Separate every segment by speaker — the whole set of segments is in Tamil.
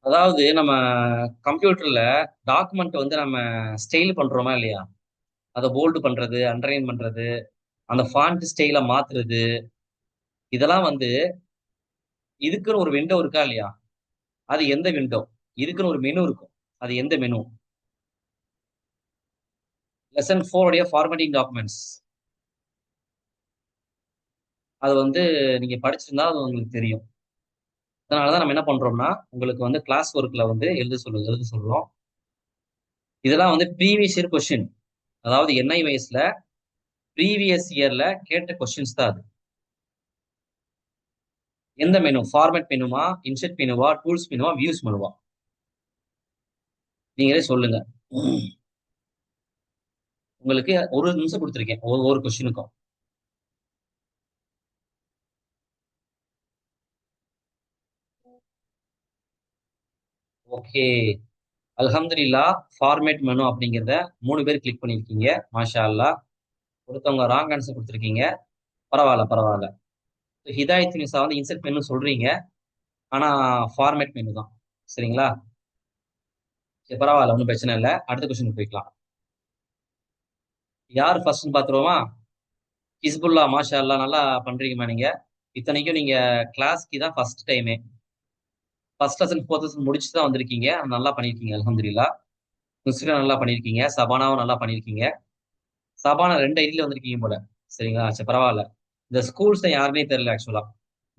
Speaker 1: அதாவது நம்ம கம்ப்யூட்டர்ல டாக்குமெண்ட் வந்து நம்ம ஸ்டைல் பண்றோமா இல்லையா? அதை போல்டு பண்றது, அண்டர்லைன் பண்றது, அந்த ஃபாண்ட் ஸ்டைல மாத்துறது, இதெல்லாம் வந்து இதுக்குன்னு ஒரு விண்டோ இருக்கா இல்லையா? அது எந்த விண்டோ? இதுக்குன்னு ஒரு மெனு இருக்கும். அது எந்த மெனு? லெசன் 4 உடைய ஃபார்மேட்டிங் டாக்குமெண்ட்ஸ். அது வந்து நீங்க படிச்சிருந்தா அது உங்களுக்கு தெரியும். அதனாலதான் நம்ம என்ன பண்றோம்னா உங்களுக்கு வந்து கிளாஸ் ஒர்க்ல வந்து எழுத சொல்றோம். இதெல்லாம் வந்து ப்ரீவியஸ் இயர் கொஸ்டின். அதாவது NIVSல ப்ரீவியஸ் இயர்ல கேட்ட கொஸ்டின்ஸ் தான் அது. எந்த மெனு? ஃபார்மேட் மெனுவா, இன்செர்ட் மெனுவா, டூல்ஸ் மெனுவா, வியூஸ் மெனுவா? நீங்களே சொல்லுங்க. உங்களுக்கு ஒரு நிமிஷம் கொடுத்துருக்கேன் ஒவ்வொரு கொஸ்டினுக்கும். ஓகே. அல்ஹம்துலில்லா. ஃபார்மேட் மெனு அப்படிங்கிறத 3 பேர் கிளிக் பண்ணிருக்கீங்க. மாஷா அல்லா. ஒருத்தவங்க ராங் ஆன்சர் கொடுத்துருக்கீங்க. பரவாயில்ல பரவாயில்ல. ஹிதாயத் நிசா வந்து இன்செர்ட் மெனு சொல்றீங்க. ஆனா ஃபார்மேட் மெனு தான். சரிங்களா? சரி, பரவாயில்ல, ஒன்றும் பிரச்சனை இல்லை. அடுத்த கொஸ்டின் போய்க்கலாம். யார் ஃபர்ஸ்ட்னு பாத்துருவோமா? ஹிஸ்புல்லா. மாஷா அல்லா, நல்லா பண்றீங்கம்மா நீங்க. இத்தனைக்கும் நீங்க கிளாஸ்க்கு தான் ஃபர்ஸ்ட் டைமே. ஃபர்ஸ்ட் லெசன் ஃபோர்த் லெசன் முடிச்சுட்டு தான் வந்திருக்கீங்க. நல்லா பண்ணிருக்கீங்க அல்ஹம்துலில்லா. முஸ்லிம் நல்லா பண்ணிருக்கீங்க, சபானாவும் நல்லா பண்ணிருக்கீங்க. சபானா 2 ஐடியில வந்திருக்கீங்க போல. சரிங்களா? சரி, பரவாயில்ல. இந்த ஸ்கூல்ஸ் யாருன்னே தெரியல ஆக்சுவலா.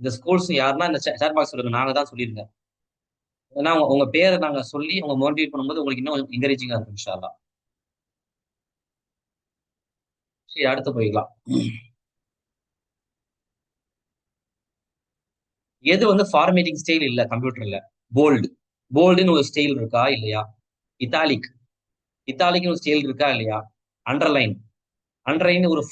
Speaker 1: இந்த ஸ்கூல்ஸ் யாருன்னா இந்த சேட் பாக்ஸ் சொல்லுங்க, நாங்க தான் சொல்லிருங்க. ஏன்னா உங்க பேரை நாங்க சொல்லி உங்க மோட்டிவேட் பண்ணும்போது உங்களுக்கு இன்னும் என்கரேஜிங்கா இருக்கும் இன்ஷா அல்லாஹ். சரி, அடுத்து போய்க்கலாம். எது வந்து ஃபார்மேட்டிங் ஸ்டைல் இல்ல கம்ப்யூட்டர்ல? போல்டு. போல்டுன்னு ஒரு ஸ்டைல் இருக்கா இல்லையா? இத்தாலிக். இத்தாலிக்னு ஒரு ஸ்டைல் இருக்கா இல்லையா? அண்டர்லைன். அண்டர்லைன் ஒரு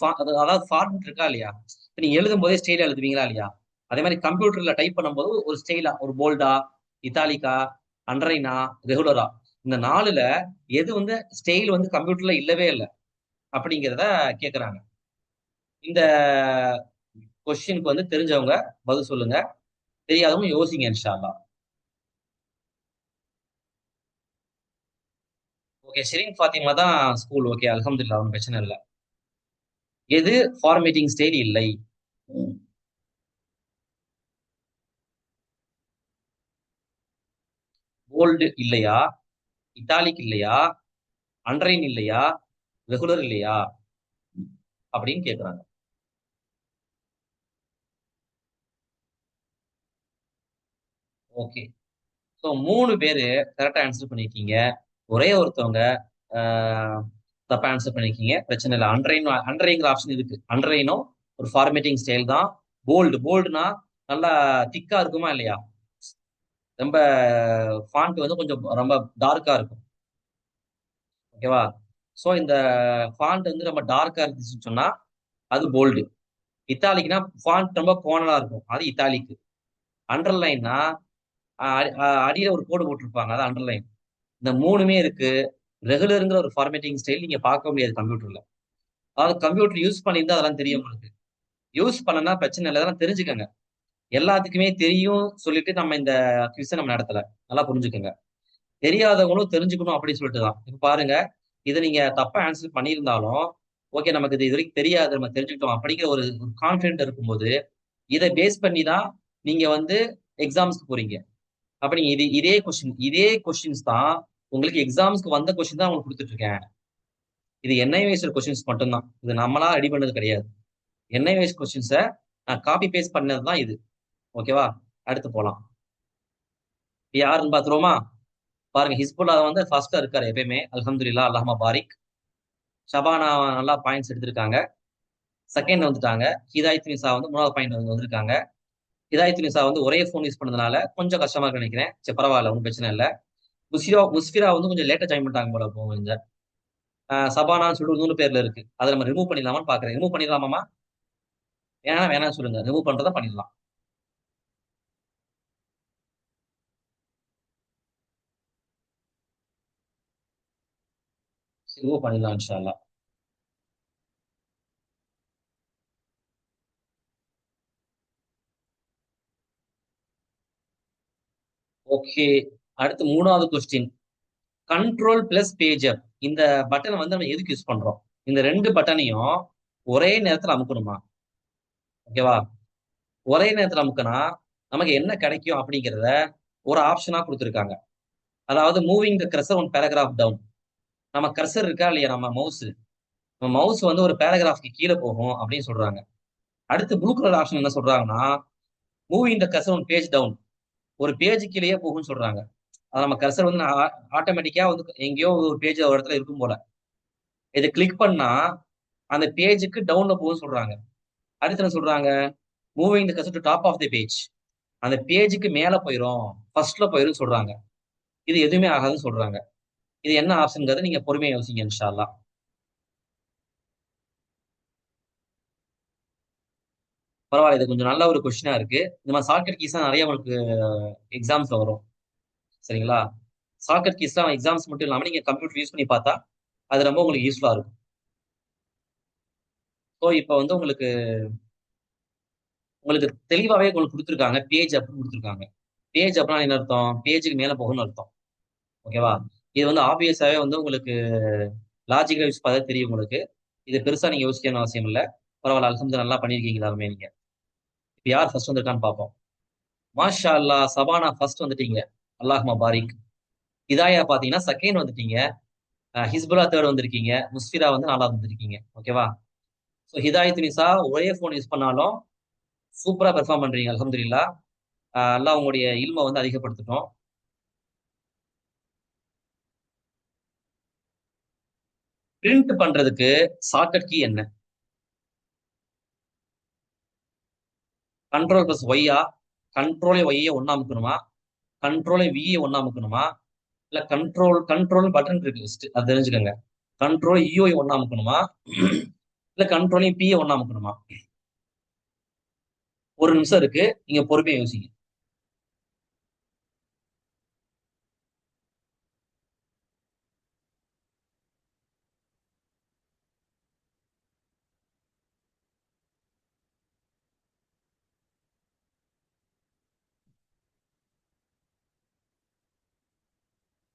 Speaker 1: அதாவது ஃபார்மட் இருக்கா இல்லையா? இப்ப நீங்க எழுதும் போதே ஸ்டைலா எழுதுவீங்களா இல்லையா? அதே மாதிரி கம்ப்யூட்டர்ல டைப் பண்ணும்போது ஒரு ஸ்டைலா, ஒரு போல்டா, இத்தாலிக்கா, அண்டர்லைனா, ரெகுலரா, இந்த 4ல எது வந்து ஸ்டைல் வந்து கம்ப்யூட்டர்ல இல்லவே இல்லை அப்படிங்கிறத கேக்குறாங்க. இந்த கொஸ்டினுக்கு வந்து தெரிஞ்சவங்க பதில் சொல்லுங்க. தெரியாதவங்க யோசிங்க இன்ஷா அல்லாஹ். ஓகே, ஷெரீன் ஃபாத்திமா தான் ஸ்கூல். ஓகே, அல்ஹம்துலில்லாஹ், ஒன்றும் பிரச்சனை இல்லை. எது ஃபார்மேட்டிங் ஸ்டைல் இல்லை? போல்டு இல்லையா? இட்டாலிக் இல்லையா? அண்டர்லைன் இல்லையா? ரெகுலர் இல்லையா? அப்படின்னு கேக்குறாங்க. ஓகே. ஸோ 3 பேரு கரெக்டா ஆன்சர் பண்ணிருக்கீங்க. ஒரே ஒருத்தவங்க ஆஹ், தப்பா ஆன்சர் பண்ணிருக்கீங்க. பிரச்சனை இல்லை. அண்டர்லைங்கிற ஆப்ஷன் இருக்கு. அண்டர்லைனும் ஒரு ஃபார்மேட்டிங் ஸ்டைல் தான். போல்டுனா நல்லா திக்கா இருக்குமா இல்லையா? ரொம்ப ஃபாண்ட் வந்து கொஞ்சம் ரொம்ப டார்க்கா இருக்கும். ஓகேவா? ஸோ இந்த ஃபாண்ட் வந்து ரொம்ப டார்க்கா இருந்துச்சுன்னு சொன்னா அது போல்டு. இத்தாலிக்னா ஃபாண்ட் ரொம்ப கோணலா இருக்கும், அது இத்தாலிக். அண்டர்லைன்னா அடியில ஒரு கோடு போட்டிருப்பாங்க, அது அண்டர்லைன். இந்த 3மே இருக்கு. ரெகுலருங்கிற ஒரு ஃபார்மேட்டிங் ஸ்டைல் நீங்க பார்க்க முடியாது கம்ப்யூட்டர்ல. அதாவது கம்ப்யூட்டர் யூஸ் பண்ணியிருந்தா அதெல்லாம் தெரியும் உங்களுக்கு. யூஸ் பண்ணனா பிரச்சனை இல்லை, அதெல்லாம் தெரிஞ்சுக்கங்க. எல்லாத்துக்குமே தெரியும் சொல்லிட்டு நம்ம இந்த குவிஸை நம்ம நடத்தல. நல்லா புரிஞ்சுக்கோங்க. தெரியாதவங்களும் தெரிஞ்சுக்கணும் அப்படின்னு சொல்லிட்டு தான். இப்ப பாருங்க, இதை நீங்க தப்பா ஆன்சர் பண்ணியிருந்தாலும் ஓகே, நமக்கு இது வரைக்கும் தெரியாது, நம்ம தெரிஞ்சுக்கிட்டோம் அப்படிங்கிற ஒரு கான்பிடென்ட் இருக்கும்போது இதை பேஸ் பண்ணி தான் நீங்க வந்து எக்ஸாம்ஸ்க்கு போறீங்க. அப்ப நீங்க இதே கொஸ்டின்ஸ் தான் உங்களுக்கு எக்ஸாம்ஸ்க்கு வந்த கொஸ்டின் தான் உங்களுக்கு கொடுத்துட்டு இருக்கேன். இது NIVS கொஸ்டின்ஸ் மட்டும்தான், இது நம்மளா ரெடி பண்ணது கிடையாது. NIVS கொஸ்டின்ஸை நான் காப்பி பேஸ்ட் பண்ணது தான் இது. ஓகேவா? அடுத்து போலாம். யாருன்னு பாத்துருவோமா? பாருங்க, ஹிஸ்புல்லா வந்து ஃபர்ஸ்ட்ல இருக்காரு எப்பயுமே. அல்ஹம்துலில்லாஹ், அல்லாஹ்மா பாரிக். ஷபானா நல்லா பாயிண்ட்ஸ் எடுத்திருக்காங்க, செகண்ட் வந்துட்டாங்க. ஹிதாயத் நிசா வந்து 3வது பாயிண்ட் வந்திருக்காங்க. ஹிதாயத் நிசா வந்து ஒரே ஃபோன் யூஸ் பண்ணதுனால கொஞ்சம் கஷ்டமா இருக்கு நினைக்கிறேன். சரி, பரவாயில்ல, ஒன்றும் பிரச்சனை இல்லை. முஸ்ஃபிரா வந்து கொஞ்சம் லேட்டா ஜாயின் பண்ணிட்டாங்க போல கொஞ்சம். சபானான்னு சொல்லிட்டு 3 பேர்ல இருக்கு. அதை நம்ம ரிமூவ் பண்ணிடலாமான்னு பாக்குறேன். ரிமூவ் பண்ணிடலாமாமா? ஏன்னா வேணாம்னு சொல்லுங்க, ரிமூவ் பண்றதா பண்ணிடலாம். ரிமூவ் பண்ணிடலாம் இன்ஷா அல்லாஹ். ஓகே. அடுத்து மூணாவது கொஸ்டின், கண்ட்ரோல் பிளஸ் பேஜர். இந்த பட்டனை வந்து நம்ம எதுக்கு யூஸ் பண்றோம்? இந்த ரெண்டு பட்டனையும் ஒரே நேரத்துல அமுக்கணுமா? ஓகேவா? ஒரே நேரத்துல அமுக்கினா நமக்கு என்ன கிடைக்கும் அப்படிங்கிறத ஒரு ஆப்ஷனா கொடுத்துருக்காங்க. அதாவது moving the cursor one paragraph down. நம்ம கர்சர் இருக்கா இல்லையா, நம்ம மவுஸ் வந்து ஒரு பேராகிராஃப்க்கு கீழே போகும் அப்படின்னு சொல்றாங்க. அடுத்து ப்ளூ கலர் ஆப்ஷன் என்ன சொல்றாங்கன்னா, moving the cursor one page down. ஒரு பேஜ் கீழேயே போகும்னு சொல்றாங்க. அது நம்ம கர்சர் வந்து ஆட்டோமேட்டிக்கா வந்து எங்கேயோ ஒரு பேஜ் ஒரு இடத்துல இருக்கும் போல, இதை கிளிக் பண்ணா அந்த பேஜுக்கு டவுன்ல போகும்னு சொல்றாங்க. அடுத்து என்ன சொல்றாங்க, moving the cursor to top of the page. அந்த பேஜுக்கு மேல போயிரும், ஃபர்ஸ்ட்ல போயிரும் சொல்றாங்க. இது எதுவுமே ஆகாதுன்னு சொல்றாங்க. இது என்ன ஆப்ஷன்ங்கிறத நீங்க பொறுமையா யோசிங்க இன்ஷா அல்லாஹ். பரவாயில்ல, இது கொஞ்சம் நல்ல ஒரு கொஸ்டினா இருக்கு. இந்த மாதிரி ஷார்ட்கட் கீஸ் தான் நிறைய உங்களுக்கு எக்ஸாம்ஸ்ல வரும். சரிங்களா? ஷார்ட்கட் கீஸ் தான் எக்ஸாம்ஸ் மட்டும் இல்லாம நீங்க கம்ப்யூட்டர் யூஸ் பண்ணி பார்த்தா அது ரொம்ப உங்களுக்கு யூஸ்ஃபுல்லா இருக்கும். ஸோ இப்போ வந்து உங்களுக்கு உங்களுக்கு தெளிவாவே உங்களுக்கு கொடுத்துருக்காங்க, பேஜ் அப்படின்னு கொடுத்துருக்காங்க. பேஜ் அப்படின்னா என்ன அர்த்தம்? பேஜுக்கு மேல போகணும்னு அர்த்தம். ஓகேவா? இது வந்து ஆப்வியஸாவே வந்து உங்களுக்கு லாஜிக்கலா யூஸ் பார்த்தா தெரியும் உங்களுக்கு. இது பெருசா நீங்க யோசிக்கணும்னு அவசியம் இல்லை. பரவாயில்ல, அல்ஹம்துலில்லாஹ் நல்லா பண்ணியிருக்கீங்க எல்லாருமே நீங்க. இப்போ யார் ஃபர்ஸ்ட் வந்திருக்கான்னு பார்ப்போம். மாஷா அல்லாஹ், சபானா ஃபர்ஸ்ட் வந்துட்டீங்க. அல்லாஹ்மா பாரிக். இதாயா பாத்தீங்கன்னா செகண்ட் வந்துட்டீங்க. ஹிஸ்புல்லா தேர்ட் வந்திருக்கீங்க. முஸ்பிரா வந்து நாலாவது வந்திருக்கீங்க. ஓகேவா? ஸோ ஹிதாயத் நிசா ஒரே ஃபோன் யூஸ் பண்ணாலும் சூப்பரா பெர்ஃபார்ம் பண்றீங்க அல்ஹம்துலில்லாஹ். அல்லாஹ் உங்களுடைய இல்ம வந்து அதிகப்படுத்தட்டும். பிரிண்ட் பண்றதுக்கு ஷார்ட்கட் கீ என்ன? கண்ட்ரோல் பிளஸ் ஒய்யா, கண்ட்ரோலே ஒய்யை ஒன்னா அமுக்கணுமா, கண்ட்ரோலே விஏ ஒன்னா அமுக்கணுமா, இல்ல கண்ட்ரோல் பட்டன் இருக்கு லிஸ்ட் அது தெரிஞ்சுக்கோங்க. கண்ட்ரோல் இஓ ஒன்னா அமுக்கணுமா, இல்ல கண்ட்ரோலையும் பிஏ ஒன்னா அமுக்கணுமா? ஒரு நிமிஷம் இருக்கு, நீங்க பொறுமையா யோசிங்க.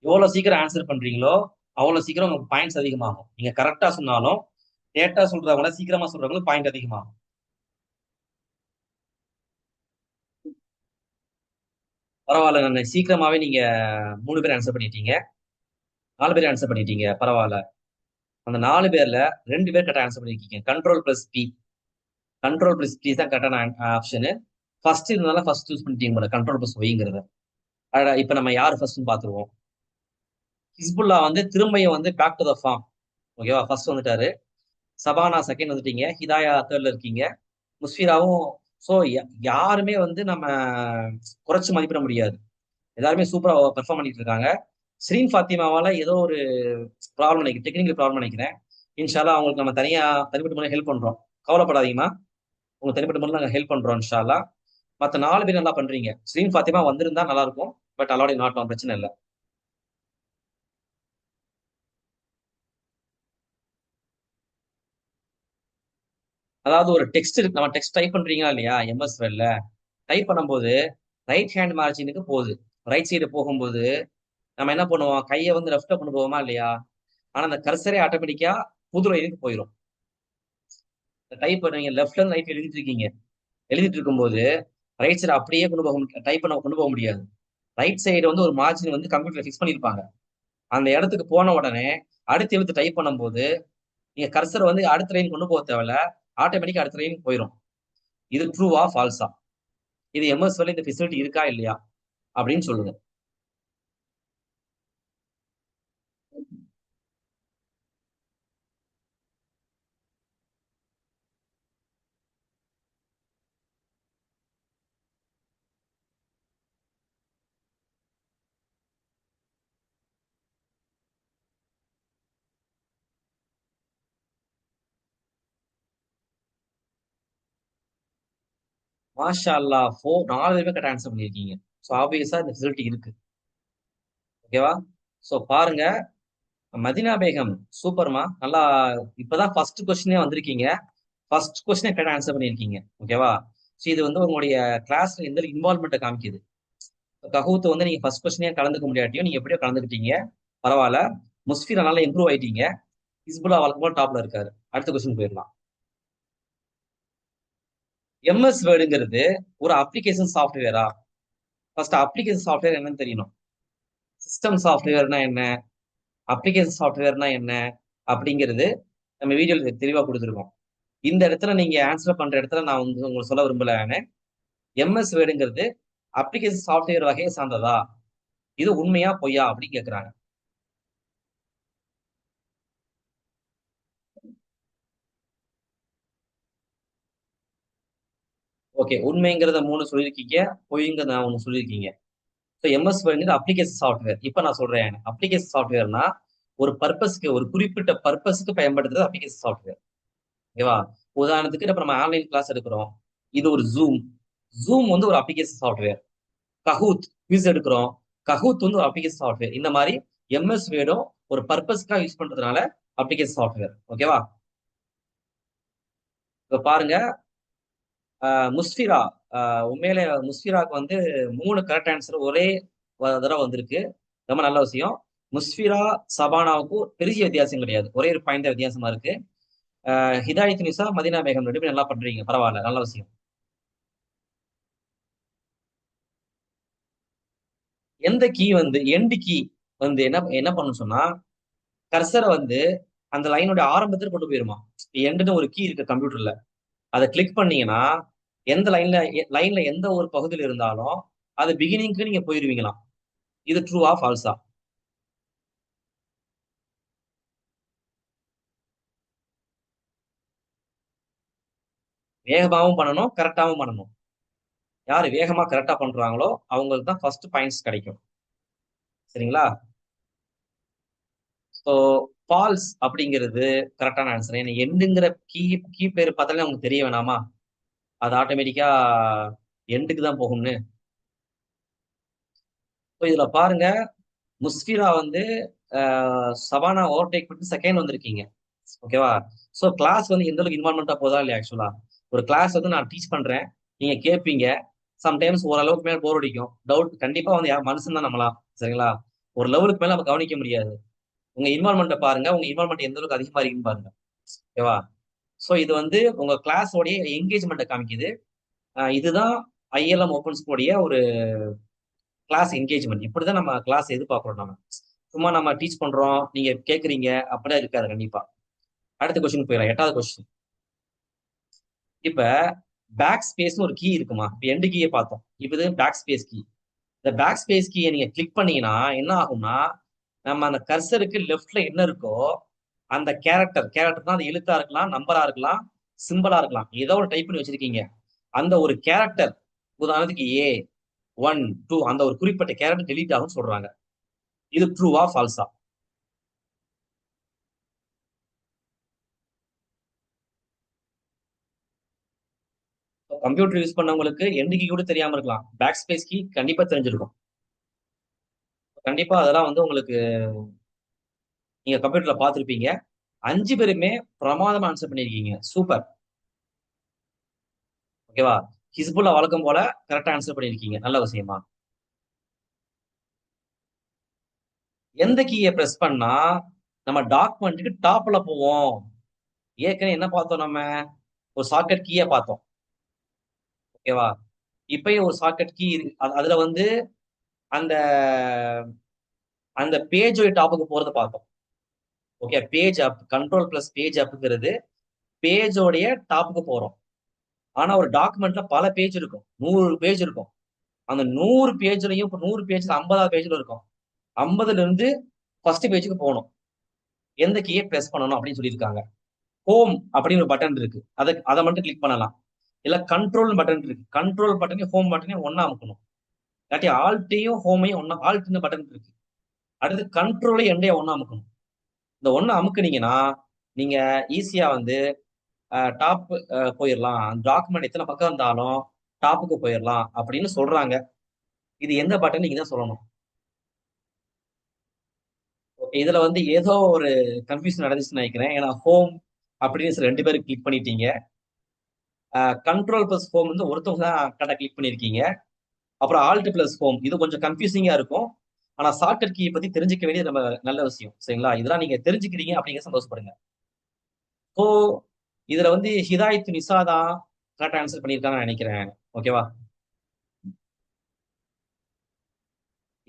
Speaker 1: எவ்வளவு சீக்கிரம் ஆன்சர் பண்றீங்களோ அவ்வளவு சீக்கிரம் உங்களுக்கு பாயிண்ட்ஸ் அதிகமாகும். நீங்க கரெக்டா சொன்னாலும் லேட்டா சொல்றவங்கள சீக்கிரமா சொல்றவங்களுக்கு பாயிண்ட் அதிகமாகும். பரவாயில்ல, நான் சீக்கிரமாவே நீங்க 3 பேர் ஆன்சர் பண்ணிட்டீங்க. 4 பேர் ஆன்சர் பண்ணிட்டீங்க. பரவாயில்ல. அந்த 4 பேர்ல 2 பேர் கரெக்டா ஆன்சர் பண்ணிருக்கீங்க. Control plus P. Control plus P தான் கரெக்டான ஆப்ஷனு. ஃபர்ஸ்ட் இருந்தாலும் ஃபர்ஸ்ட் சூஸ் பண்ணிட்டீங்க போல, கண்ட்ரோல் பிளஸ் ஒய்ங்கிறத. இப்ப நம்ம யார் ஃபர்ஸ்ட் பாத்துருவோம். ஹிஸ்புல்லா வந்து திரும்பியும் வந்து பேக் டு த ஃபார்ம். ஓகேவா? ஃபர்ஸ்ட் வந்துட்டாரு. சபானா செகண்ட் வந்துட்டீங்க. ஹிதாயா தேர்ட்ல இருக்கீங்க. முஸ்ஃபிராவும். ஸோ யாருமே வந்து நம்ம குறைச்சு மதிப்பிட முடியாது. எல்லாருமே சூப்பரா பெர்ஃபார்ம் பண்ணிட்டு இருக்காங்க. ஸ்ரீன் ஃபாத்திமாவால ஏதோ ஒரு ப்ராப்ளம் நினைக்கிறேன், டெக்னிக்கல் ப்ராப்ளம் நினைக்கிறேன். இன்ஷால்லா அவங்களுக்கு நம்ம தனிப்பட்ட முறையில் ஹெல்ப் பண்றோம். கவலைப்படாதீங்கம்மா, உங்களுக்கு தனிப்பட்ட முறையில் நாங்கள் ஹெல்ப் பண்றோம் இன்ஷால்லா. மற்ற 4 பேர் நல்லா பண்றீங்க. ஸ்ரீன் ஃபாத்திமா வந்திருந்தா நல்லா இருக்கும். பட் அலாடி நாட்டம், பிரச்சனை இல்லை. அதாவது ஒரு டெக்ஸ்ட் இருக்கு, நம்ம டெக்ஸ்ட் டைப் பண்றீங்களா இல்லையா எம்எஸ் வேர்ட்ல, டைப் பண்ணும்போது ரைட் ஹேண்ட் மார்ஜினுக்கு போகுது. ரைட் சைடு போகும்போது நம்ம என்ன பண்ணுவோம், கையை வந்து லெஃப்ட்ல கொண்டு போவோமா இல்லையா? ஆனா அந்த கர்சரே ஆட்டோமேட்டிக்கா புது லைனுக்கு போயிடும். டைப் பண்ணுவீங்க, லெஃப்ட்ல இருந்து ரைட் எழுதிட்டு இருக்கீங்க. எழுதிட்டு இருக்கும்போது ரைட் சைடு அப்படியே டைப் பண்ண கொண்டு போக முடியாது. ரைட் சைடு வந்து ஒரு மார்ஜின் வந்து கம்ப்யூட்டர்ல ஃபிக்ஸ் பண்ணிருப்பாங்க. அந்த இடத்துக்கு போன உடனே அடுத்த எழுத்து டைப் பண்ணும்போது நீங்க கர்சர் வந்து அடுத்த லைன் கொண்டு போக தேவையில்ல, ஆட்டோமேட்டிக்கா அடுத்த லைன் போயிடும். இது ட்ரூவா ஃபால்ஸா? இது எம்எஸ் வேர்ட்ல இந்த ஃபெசிலிட்டி இருக்கா இல்லையா அப்படின்னு சொல்லுங்க. மாஷா அல்லா, 4 பேர் கரெக்ட் ஆன்சர் பண்ணியிருக்கீங்க. ஸோ ஆப்வியஸா இந்த ஃபெசிலிட்டி இருக்கு. ஓகேவா? ஸோ பாருங்க, மதினா பேகம் சூப்பர்மா, நல்லா. இப்பதான் ஃபர்ஸ்ட் கொஸ்டினே வந்திருக்கீங்க. ஃபர்ஸ்ட் கொஸ்டினே கரெக்ட் ஆன்சர் பண்ணியிருக்கீங்க. ஓகேவா? ஸோ இது வந்து உங்களுடைய கிளாஸ்ல எந்த இன்வால்மெண்ட்டை காமிக்குது. கஹூத் வந்து நீங்க ஃபர்ஸ்ட் கொஸ்டினே கலந்துக்க முடியாட்டியும் நீங்க எப்படியோ கலந்துக்கிட்டீங்க, பரவாயில்ல. முஸ்ஃபிர் நல்லா இம்ப்ரூவ் ஆயிட்டீங்க. ஹிஸ்புல்லா வழக்கம் போல டாப்ல இருக்காரு. அடுத்த கொஸ்டின் போயிடலாம். எம்எஸ் வேர்டுங்கிறது ஒரு அப்ளிகேஷன் சாஃப்ட்வேரா? ஃபர்ஸ்ட் அப்ளிகேஷன் சாஃப்ட்வேர் என்னன்னு தெரியணும். சிஸ்டம் சாஃப்ட்வேர்னா என்ன, அப்ளிகேஷன் சாஃப்ட்வேர்னா என்ன அப்படிங்கிறது நம்ம வீடியோல தெளிவா கொடுத்துருக்கோம். இந்த இடத்துல நீங்க ஆன்சர் பண்ற இடத்துல நான் வந்து உங்களுக்கு சொல்ல விரும்பல. எம்எஸ் வேர்டுங்கிறது அப்ளிகேஷன் சாஃப்ட்வேர் வகையை சார்ந்ததா? இது உண்மையா பொய்யா அப்படின்னு கேக்குறாங்க. ஓகே, உண்மைங்கிறத 3 சொல்லியிருக்கீங்க, பொய்ங்கிறத நான் 1 சொல்லியிருக்கீங்க. ஸோ எம்எஸ் வேர்டுங்கிறது அப்ளிகேஷன் சாஃப்ட்வேர். இப்ப நான் சொல்றேன், அப்ளிகேஷன் சாஃப்ட்வேர்னா ஒரு பர்பஸ்க்கு, ஒரு குறிப்பிட்ட பர்பஸ்க்கு பயன்படுத்துறது அப்ளிகேஷன் சாஃப்ட்வேர். ஓகேவா? உதாரணத்துக்கு இப்ப நம்ம ஆன்லைன் கிளாஸ் எடுக்கிறோம். இது ஒரு ஜூம். ஜூம் வந்து ஒரு அப்ளிகேஷன் சாஃப்ட்வேர். கஹூத் குவிஸ் எடுக்கிறோம். கஹூத் வந்து ஒரு அப்ளிகேஷன் சாஃப்ட்வேர். இந்த மாதிரி எம்எஸ் வேர்டும் ஒரு பர்பஸ்க்காக யூஸ் பண்றதுனால அப்ளிகேஷன் சாஃப்ட்வேர். ஓகேவா? இப்ப பாருங்க, முஸ்ஃபிரா, உண்மையிலே முஸ்ஃபிராக்கு வந்து 3 கரெக்ட் ஆன்சர் ஒரே தடவை வந்திருக்கு. ரொம்ப நல்ல விஷயம். முஸ்ஃபிரா சபானாவுக்கும் பெரிய வித்தியாசம் கிடையாது, ஒரே ஒரு பாயிண்ட் தான் வித்தியாசமா இருக்கு. ஹிதாயத் நிசா, மதினா பேகம் 2 பேரும் நல்லா பண்றீங்க, பரவாயில்ல, நல்ல விஷயம். எந்த கீ வந்து எண்ட் கீ வந்து என்ன என்ன பண்ணும் சொன்னா, கர்சரை வந்து அந்த லைனோட ஆரம்பத்துல கொண்டு போயிருமா. எண்டுன்னு ஒரு கீ இருக்கு கம்ப்யூட்டர்ல, அதை கிளிக் பண்ணீங்கன்னா எந்த லைன்ல எந்த ஒரு பகுதியில் இருந்தாலும் அது பிகினிங்க்கு நீங்க போயிருவீங்களாம். இது ட்ரூவா ஃபால்ஸா? வேகமாவும் பண்ணணும், கரெக்டாவும் பண்ணணும். யாரு வேகமா கரெக்டா பண்றாங்களோ அவங்களுக்கு தான் ஃபர்ஸ்ட் பாயிண்ட்ஸ் கிடைக்கும். சரிங்களா? ஸோ ஃபால்ஸ் அப்படிங்கிறது கரெக்டான ஆன்சர். ஏன்னா எண்டுங்கிற கீ கீ பேர் பார்த்தாலே உங்களுக்கு தெரிய வேணாமா, அது ஆட்டோமேட்டிக்கா எண்டுக்கு தான் போகும்னு. ஸோ இதுல பாருங்க, முஸ்ஃபிரா வந்து சபானா ஓவர்டேக் பண்ணி செகண்ட் வந்திருக்கீங்க. ஓகேவா? ஸோ கிளாஸ் வந்து எந்த அளவுக்கு இன்வால்மெண்டா போதா இல்லையா? ஆக்சுவலா ஒரு கிளாஸ் வந்து நான் டீச் பண்றேன், நீங்க கேட்பீங்க. சம்டைம்ஸ் ஓரளவுக்கு மேல போர் அடிக்கும், டவுட் கண்டிப்பா வந்து மனுஷன் தான் நம்மளாம். சரிங்களா? ஒரு லெவலுக்கு மேல நம்ம கவனிக்க முடியாது. உங்க இன்வால்மெண்ட்டை பாருங்க, உங்க இன்வால்மெண்ட் எந்த அளவுக்கு அதிகமா இருக்குன்னு பாருங்க. ஓகேவா? ஸோ இது வந்து உங்க கிளாஸோடைய என்கேஜ்மெண்ட்டை காமிக்குது. இதுதான் ஐஎல்எம் ஓப்பன் ஸ்கூலுடைய ஒரு கிளாஸ் என்கேஜ்மெண்ட். இப்படிதான் நம்ம கிளாஸ் எதிர்பார்க்கிறோம் நம்ம. சும்மா நம்ம டீச் பண்றோம், நீங்க கேட்குறீங்க அப்படிலாம் இருக்காது கண்டிப்பா. அடுத்த கொஸ்டின் போயிடலாம், 8வது கொஸ்டின். இப்ப பேக் ஸ்பேஸ்னு ஒரு கீ இருக்குமா? இப்ப எண்டு கீயை பார்த்தோம், இப்ப இது பேக் ஸ்பேஸ் கீ. இந்த பேக் ஸ்பேஸ் கீயை நீங்க கிளிக் பண்ணீங்கன்னா என்ன ஆகும்னா, நம்ம அந்த கர்சருக்கு லெஃப்ட்ல என்ன இருக்கோ அந்த கேரக்டர் தான், அது எழுத்தா இருக்கலாம், நம்பரா இருக்கலாம், சிம்பிளா இருக்கலாம், ஏதோ ஒரு டைப் பண்ணி வச்சிருக்கீங்க. அந்த ஒரு கேரக்டர், உதாரணத்துக்கு A 1 2, அந்த ஒரு குறிப்பிட்ட கேரக்டர் டெலீட் ஆகும்னு சொல்றாங்க. இது ட்ரூவா ஃபால்ஸா? கம்ப்யூட்டர் யூஸ் பண்ணவங்களுக்கு எண்டு கீ கூட தெரியாம இருக்கலாம், பேக் ஸ்பேஸ் கீ கண்டிப்பா தெரிஞ்சிருக்கும். கண்டிப்பா அதெல்லாம் வந்து உங்களுக்கு நீங்க கம்ப்யூட்டர்ல பார்த்திருப்பீங்க. 5 பேருமே பிரமாதமா ஆன்சர் பண்ணிருக்கீங்க, சூப்பர். ஓகேவா? ஹிஸ்புல்லா வழக்கம் போல கரெக்டா ஆன்சர் பண்ணிருக்கீங்க, நல்ல விஷயமா. எந்த கீயை பிரஸ் பண்ணா நம்ம டாக்குமெண்ட்டுக்கு டாப்ல போவோம்? ஏற்கனவே என்ன பார்த்தோம் நம்ம? ஒரு ஷார்ட்கட் கீயை பார்த்தோம். ஓகேவா? இப்பயும் ஒரு ஷார்ட்கட் கீ அதுல வந்து அந்த அந்த பேஜோட டாப்புக்கு போறத பார்த்தோம். Okay, page up, control plus page அப்ங்கிறது பேஜோடைய டாப்புக்கு போறோம். ஆனா ஒரு டாக்குமெண்ட்ல பல பேஜ் இருக்கும், 100 பேஜ் இருக்கும். அந்த 100 பேஜ்லயும் இப்ப 100 பேஜ்ல 50வது பேஜ்ல இருக்கும். 50ல இருந்து ஃபர்ஸ்ட் பேஜுக்கு போகணும். எந்த கீயை பிரஸ் பண்ணணும் அப்படின்னு சொல்லியிருக்காங்க. ஹோம் அப்படின்னு ஒரு பட்டன் இருக்கு, அதை மட்டும் கிளிக் பண்ணலாம். இல்ல கண்ட்ரோல் பட்டன் இருக்கு, கண்ட்ரோல் பட்டனையும் ஹோம் பட்டனையும் ஒண்ணா அமுக்கணும். இல்லாட்டி ஆல்ட்டையும் ஹோமையும் ஒண்ணா, ஆல்ட்னு பட்டன் இருக்கு, அடுத்து கண்ட்ரோலையும் எண்டையும் ஒண்ணா அமுக்கணும். இந்த ஒண்ணு அமுக்குனீங்கன்னா நீங்க ஈஸியா வந்து டாப் போயிடலாம். டாக்குமெண்ட் எத்தனை பக்கம் இருந்தாலும் டாப்புக்கு போயிடலாம் அப்படின்னு சொல்றாங்க. இது எந்த பட்டன் நீங்க தான் சொல்லணும். ஓகே, இதுல வந்து ஏதோ ஒரு கன்ஃபியூஷன் நடந்துச்சுன்னு நினைக்கிறேன். ஏன்னா ஹோம் அப்படின்னு 2 பேரும் கிளிக் பண்ணிட்டீங்க. கண்ட்ரோல் பிளஸ் ஹோம் வந்து ஒருத்தவங்க தான் கரெக்டா கிளிக் பண்ணிருக்கீங்க. அப்புறம் ஆல்ட் பிளஸ் ஹோம், இது கொஞ்சம் கன்ஃபியூசிங்கா இருக்கும். ஆனா ஷார்ட்கட் கீ பத்தி தெரிஞ்சுக்க வேண்டியது நம்ம நல்ல விஷயம், சரிங்களா? இதெல்லாம் நீங்க தெரிஞ்சுக்கிறீங்க அப்படிங்கிற சந்தோஷப்படுங்க. ஸோ இதுல வந்து ஹிதாயத் நிசா தான் கரெக்ட் ஆன்சர் பண்ணியிருக்காங்கன்னு நினைக்கிறேன். ஓகேவா?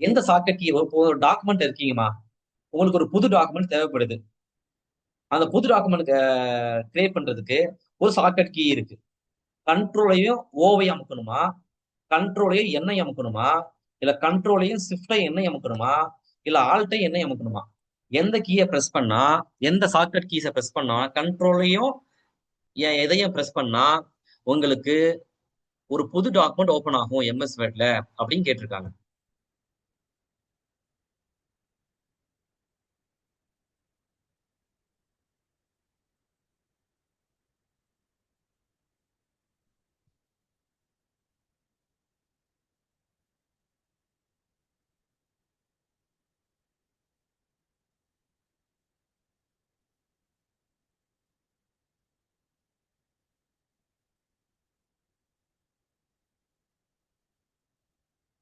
Speaker 1: எந்த ஷார்ட்கட் கீ, ஒரு டாக்குமெண்ட் இருக்கீங்கம்மா, உங்களுக்கு ஒரு புது டாக்குமெண்ட் தேவைப்படுது. அந்த புது டாக்குமெண்ட் கிரியேட் பண்றதுக்கு ஒரு ஷார்ட்கட் கீ இருக்கு. கண்ட்ரோலையும் ஓவையும் அமுக்கணுமா, கண்ட்ரோலையும் எண்ணெய் அமுக்கணுமா, இல்ல கண்ட்ரோலையும் ஷிஃப்டை எண்ணெய் அமுக்கணுமா, இல்ல ஆல்ட்டை எண்ணெய் அமுக்கணுமா? எந்த கீயை பிரஸ் பண்ணா, எந்த ஷார்ட்கட் கீஸை பிரஸ் பண்ணா கண்ட்ரோலையும் எதையும் பிரஸ் பண்ணா உங்களுக்கு ஒரு புது டாக்குமெண்ட் ஓபன் ஆகும் எம்எஸ் வேர்ட்ல அப்படின்னு கேட்டிருக்காங்க.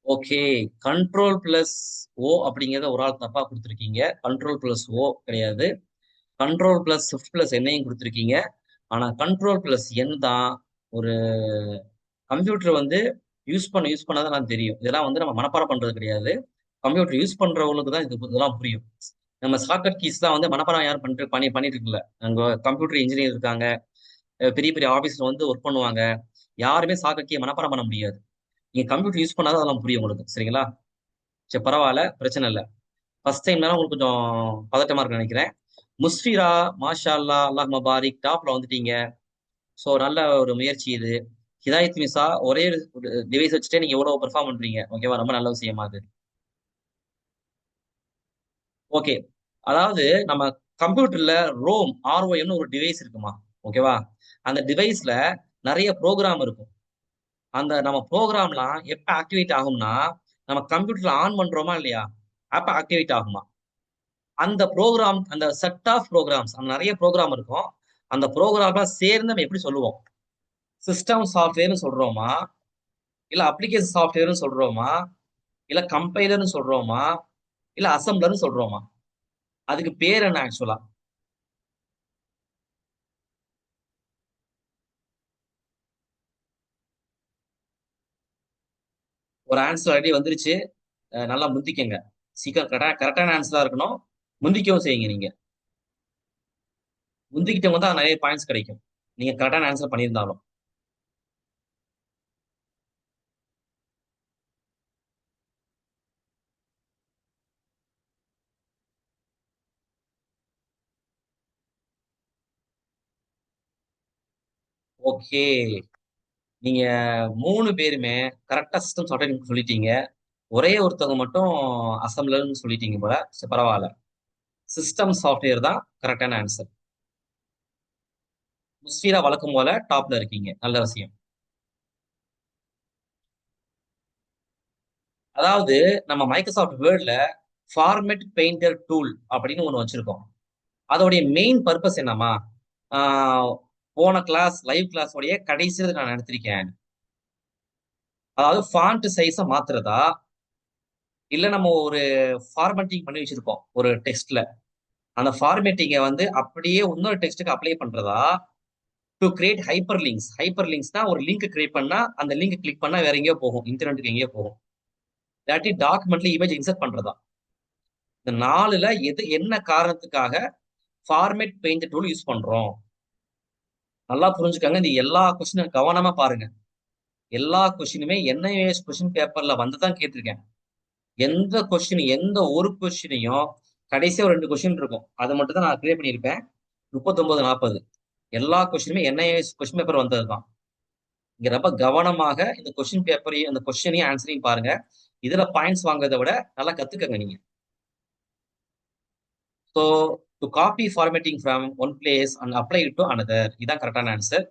Speaker 1: ஓகே, கண்ட்ரோல் பிளஸ் ஓ அப்படிங்கறத ஒரு ஆள் தப்பா கொடுத்துருக்கீங்க. கண்ட்ரோல் பிளஸ் ஓ கிடையாது. கண்ட்ரோல் பிளஸ் ஷிஃப்ட் பிளஸ் என்னையும் கொடுத்துருக்கீங்க. ஆனா கண்ட்ரோல் பிளஸ் என் தான். ஒரு கம்ப்யூட்டர் வந்து யூஸ் பண்ணாதான் நான் தெரியும். இதெல்லாம் வந்து நம்ம மனப்பாடம் பண்றது கிடையாது. கம்ப்யூட்டர் யூஸ் பண்றவங்களுக்கு தான் இதெல்லாம் புரியும். நம்ம ஷார்ட்கட் கீஸ் தான் வந்து மனப்பாடம் யாரும் பண்ணிட்டு இருக்கல. அங்க கம்ப்யூட்டர் இன்ஜினியர் இருக்காங்க, பெரிய பெரிய ஆபீஸ்ல வந்து ஒர்க் பண்ணுவாங்க. யாருமே ஷார்ட்கட் கீயை மனப்பாடம் பண்ண முடியாது. நீங்க கம்ப்யூட்டர் யூஸ் பண்ணாதான் அதெல்லாம் புரியும் உங்களுக்கு, சரிங்களா? சரி, பரவாயில்ல, பிரச்சனை இல்லை. ஃபர்ஸ்ட் டைம்னால உங்களுக்கு கொஞ்சம் பதட்டமா இருக்குன்னு நினைக்கிறேன். முஸ்ஃபிரா, மாஷா அல்லா, அல்லாஹ் மபாரிக், டாப்ல வந்துட்டீங்க. ஸோ நல்ல ஒரு முயற்சி இது. ஹிதாயத் மிசா, ஒரே ஒரு டிவைஸ் வச்சுட்டே நீங்க எவ்வளவு பெர்ஃபார்ம் பண்றீங்க, ஓகேவா? ரொம்ப நல்ல விஷயமா அது. ஓகே, அதாவது நம்ம கம்ப்யூட்டர்ல ரோம் ஆர்ஓஎம்னு ஒரு டிவைஸ் இருக்குமா, ஓகேவா? அந்த டிவைஸ்ல நிறைய ப்ரோக்ராம் இருக்கும். அந்த நம்ம ப்ரோக்ராம்லாம் எப்ப ஆக்டிவேட் ஆகும்னா, நம்ம கம்ப்யூட்டர்ல ஆன் பண்றோமா இல்லையா, அப்ப ஆக்டிவேட் ஆகுமா. அந்த ப்ரோக்ராம், அந்த செட் ஆஃப் ப்ரோக்ராம்ஸ், அந்த நிறைய ப்ரோக்ராம் இருக்கும். அந்த ப்ரோக்ராம்லாம் சேர்ந்து நம்ம எப்படி சொல்லுவோம்? சிஸ்டம் சாஃப்ட்வேர்னு சொல்றோமா, இல்ல அப்ளிகேஷன் சாஃப்ட்வேர்னு சொல்றோமா, இல்ல கம்பைலர்னு சொல்றோமா, இல்ல அசம்பிளர்னு சொல்றோமா? அதுக்கு பேர் என்ன ஆக்சுவலா? ஒரு ஆன்சர் ஆல்ரெடி வந்துருச்சு. நல்லா முந்திக்கங்க. சீக்கிரம் கரெக்டான ஆன்சரா இருக்கணும். முந்திக்கவும் செய்யுங்க நீங்க. முந்திக்கிட்டவங்க தான் நிறைய பாயிண்ட்ஸ் கிடைக்கும், நீங்க கரெக்டான ஆன்சர் பண்ணியிருந்தாலும். ஓகே, நீங்க 3 பேருமே கரெக்டா சிஸ்டம் சாஃப்ட்வேர் சொல்லிட்டீங்க. ஒரே ஒருத்தவங்க மட்டும் அசம்பிளர்னு சொல்லிட்டீங்க போல. சரி, பரவாயில்ல. சிஸ்டம் சாஃப்ட்வேர் தான் கரெக்டான ஆன்சர். முஸ்ஃபிரா வழக்கம் போல டாப்ல இருக்கீங்க, நல்ல விஷயம். அதாவது நம்ம மைக்ரோசாஃப்ட் வேர்ட்ல ஃபார்மேட் பெயிண்டர் டூல் அப்படின்னு ஒண்ணு வச்சிருக்கோம். அதோடைய மெயின் பர்பஸ் என்னமா, ஆஹ் போன கிளாஸ், லைவ் கிளாஸ் உடைய கடைசியில் நான் நடத்திருக்கேன். அதாவது ஃபாண்ட் சைஸை மாத்துறதா, இல்ல நம்ம ஒரு ஃபார்மேட்டிங் பண்ணி வச்சிருக்கோம் ஒரு டெக்ஸ்ட்ல, அந்த ஃபார்மேட்டிங்கை வந்து அப்படியே இன்னொரு டெக்ஸ்ட்டுக்கு அப்ளை பண்றதா, டு கிரியேட் ஹைப்பர் லிங்க்ஸ். ஹைப்பர் லிங்க்ஸ்னா ஒரு லிங்க் கிரியேட் பண்ணா அந்த லிங்க் கிளிக் பண்ணா வேற எங்கேயோ போகும், இன்டர்நெட்டுக்கு எங்கேயோ போகும். இல்லாட்டி டாக்குமெண்ட்ல இமேஜ் இன்சர்ட் பண்றதா. இந்த நாலுல எது என்ன காரணத்துக்காக ஃபார்மேட் பெயிண்ட் டூல் யூஸ் பண்றோம்? நல்லா புரிஞ்சுக்கங்க. இந்த எல்லா கொஸ்டினும் கவனமா பாருங்க. எல்லா கொஸ்டினுமே என்ஐஏஎஸ் கொஸ்டின் பேப்பர்ல வந்து தான் கேட்டிருக்கேன். எந்த கொஸ்டின், எந்த ஒரு கொஸ்டினையும் கடைசியா ஒரு 2 கொஸ்டின் இருக்கும், அதை மட்டும் தான் நான் கிளியர் பண்ணியிருப்பேன். 39, 40 எல்லா கொஸ்டினுமே என்ஐஏஎஸ் கொஸ்டின் பேப்பர் வந்தது தான். இங்க ரொம்ப கவனமாக இந்த கொஸ்டின் பேப்பரையும் அந்த கொஸ்டினையும் ஆன்சரையும் பாருங்க. இதுல பாயிண்ட்ஸ் வாங்குறதை விட நல்லா கத்துக்கங்க நீங்க. So to copy formatting from one place and apply it to another, இதான் கரெக்டான ஆன்சர்.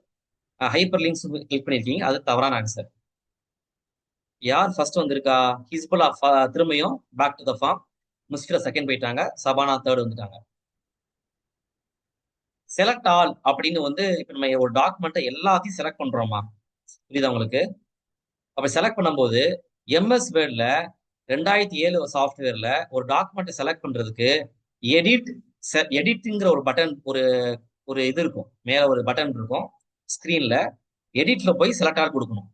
Speaker 1: ஹைப்பர் லிங்க்ஸ் கிளிக் பண்ணிருக்கீங்க, அது தவறான ஆன்சர். யார் ஃபர்ஸ்ட் வந்திருக்கா? ஹிஸ்புல்லா திரும்பியும் back to the form. Musfira second போயிட்டாங்க, சபானா தேர்ட் வந்துட்டாங்க. செலக்ட் ஆல் அப்படின்னு வந்து இப்ப நம்ம ஒரு டாக்குமெண்ட்டை எல்லாத்தையும் செலக்ட் பண்றோமா, புரியுதா உங்களுக்கு? அப்ப செலக்ட் பண்ணும்போது எம்எஸ் வேர்ட்ல 2007 சாஃப்ட்வேர்ல ஒரு டாக்குமெண்ட் செலக்ட் பண்றதுக்கு எடிட் எடிட்ங்கிற ஒரு பட்டன், ஒரு ஒரு இது இருக்கும், மேல ஒரு பட்டன் இருக்கும் ஸ்கிரீன்ல. எடிட்ல போய் செலக்ட் ஆல் கொடுக்கணும்.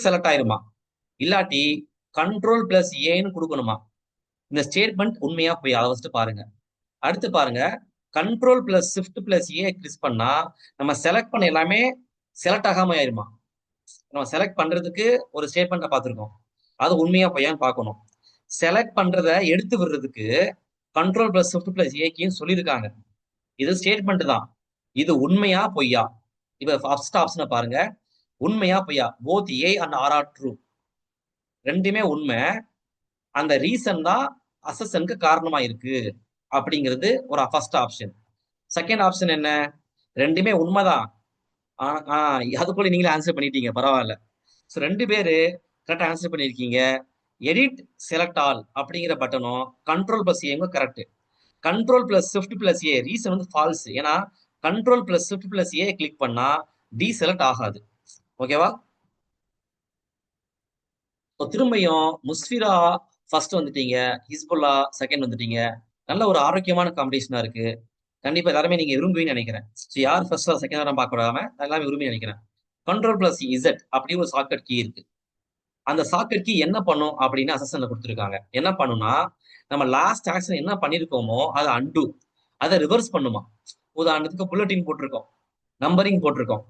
Speaker 1: செலக்ட் ஆயிருமா? இல்லாட்டி கண்ட்ரோல் பிளஸ் ஏன்னு கொடுக்கணுமா? இந்த ஸ்டேட்மெண்ட் உண்மையா போய் அதை ஃபர்ஸ்ட் பாருங்க. அடுத்து பாருங்க, control plus shift plus A click பண்ணா நம்ம செலக்ட் பண்ண எல்லாமே செலக்ட் ஆகாம ஆயிருமா? நம்ம செலக்ட் பண்றதுக்கு ஒரு ஸ்டேட்மெண்ட்டை பார்த்துருக்கோம், அது உண்மையா பொய்யான்னு பார்க்கணும். செலக்ட் பண்றத எடுத்து விடுறதுக்கு கண்ட்ரோல் பிளஸ் ஷிஃப்ட் பிளஸ் ஏக்கியும் சொல்லியிருக்காங்க. இது ஸ்டேட்மெண்ட் தான். இது உண்மையா பொய்யா? இப்ப ஃபர்ஸ்ட் ஆப்ஷனை பாருங்க, உண்மையா பொய்யா? Both A and R are true, ரெண்டுமே உண்மை. அந்த ரீசன் தான் அசசனுக்கு காரணமா இருக்கு அப்படிங்கிறது ஒரு ஃபர்ஸ்ட் ஆப்ஷன். செகண்ட் ஆப்ஷன் என்ன? ரெண்டுமே உண்மைதான். அதுக்குள்ள நீங்களே ஆன்சர் பண்ணிட்டீங்க, பரவாயில்ல. ஸோ ரெண்டு பேரு கரெக்டா ஆன்சர் பண்ணிருக்கீங்க. எடிட் செலக்ட் ஆல் அப்படிங்கிற பட்டனும் கண்ட்ரோல் பிளஸ் ஏங்க correct. Control plus shift plus A reason வந்து ஃபால்ஸ். ஏன்னா control plus shift plus A click பண்ணா டி செலக்ட் ஆகாது. ஓகேவா? திரும்பியும் முஸ்பிரா ஃபர்ஸ்ட் வந்துட்டீங்க, ஹிஸ்புல்லா செகண்ட் வந்துட்டீங்க. நல்ல ஒரு ஆரோக்கியமான காம்படிஷனா இருக்கு. கண்டிப்பா எல்லாருமே நீங்க விரும்புவீங்கன்னு நினைக்கிறேன். ஸோ யார் ஃபர்ஸ்ட் செகண்ட் நேரம் பார்க்க விடாம எல்லாமே விரும்பி நினைக்கிறேன். கண்ட்ரோல் பிளஸ் இசட் அப்படி ஒரு ஷார்ட்கட் கீ இருக்கு. அந்த ஷார்ட்கட் கீ என்ன பண்ணும் அப்படின்னு அசஸ்மெண்ட்ல கொடுத்துருக்காங்க. என்ன பண்ணும்னா, நம்ம லாஸ்ட் ஆக்ஷன் என்ன பண்ணிருக்கோமோ அதை அன்டு, அதை ரிவர்ஸ் பண்ணுமா. உதாரணத்துக்கு புல்லட்டின் போட்டிருக்கோம், நம்பரிங் போட்டிருக்கோம்,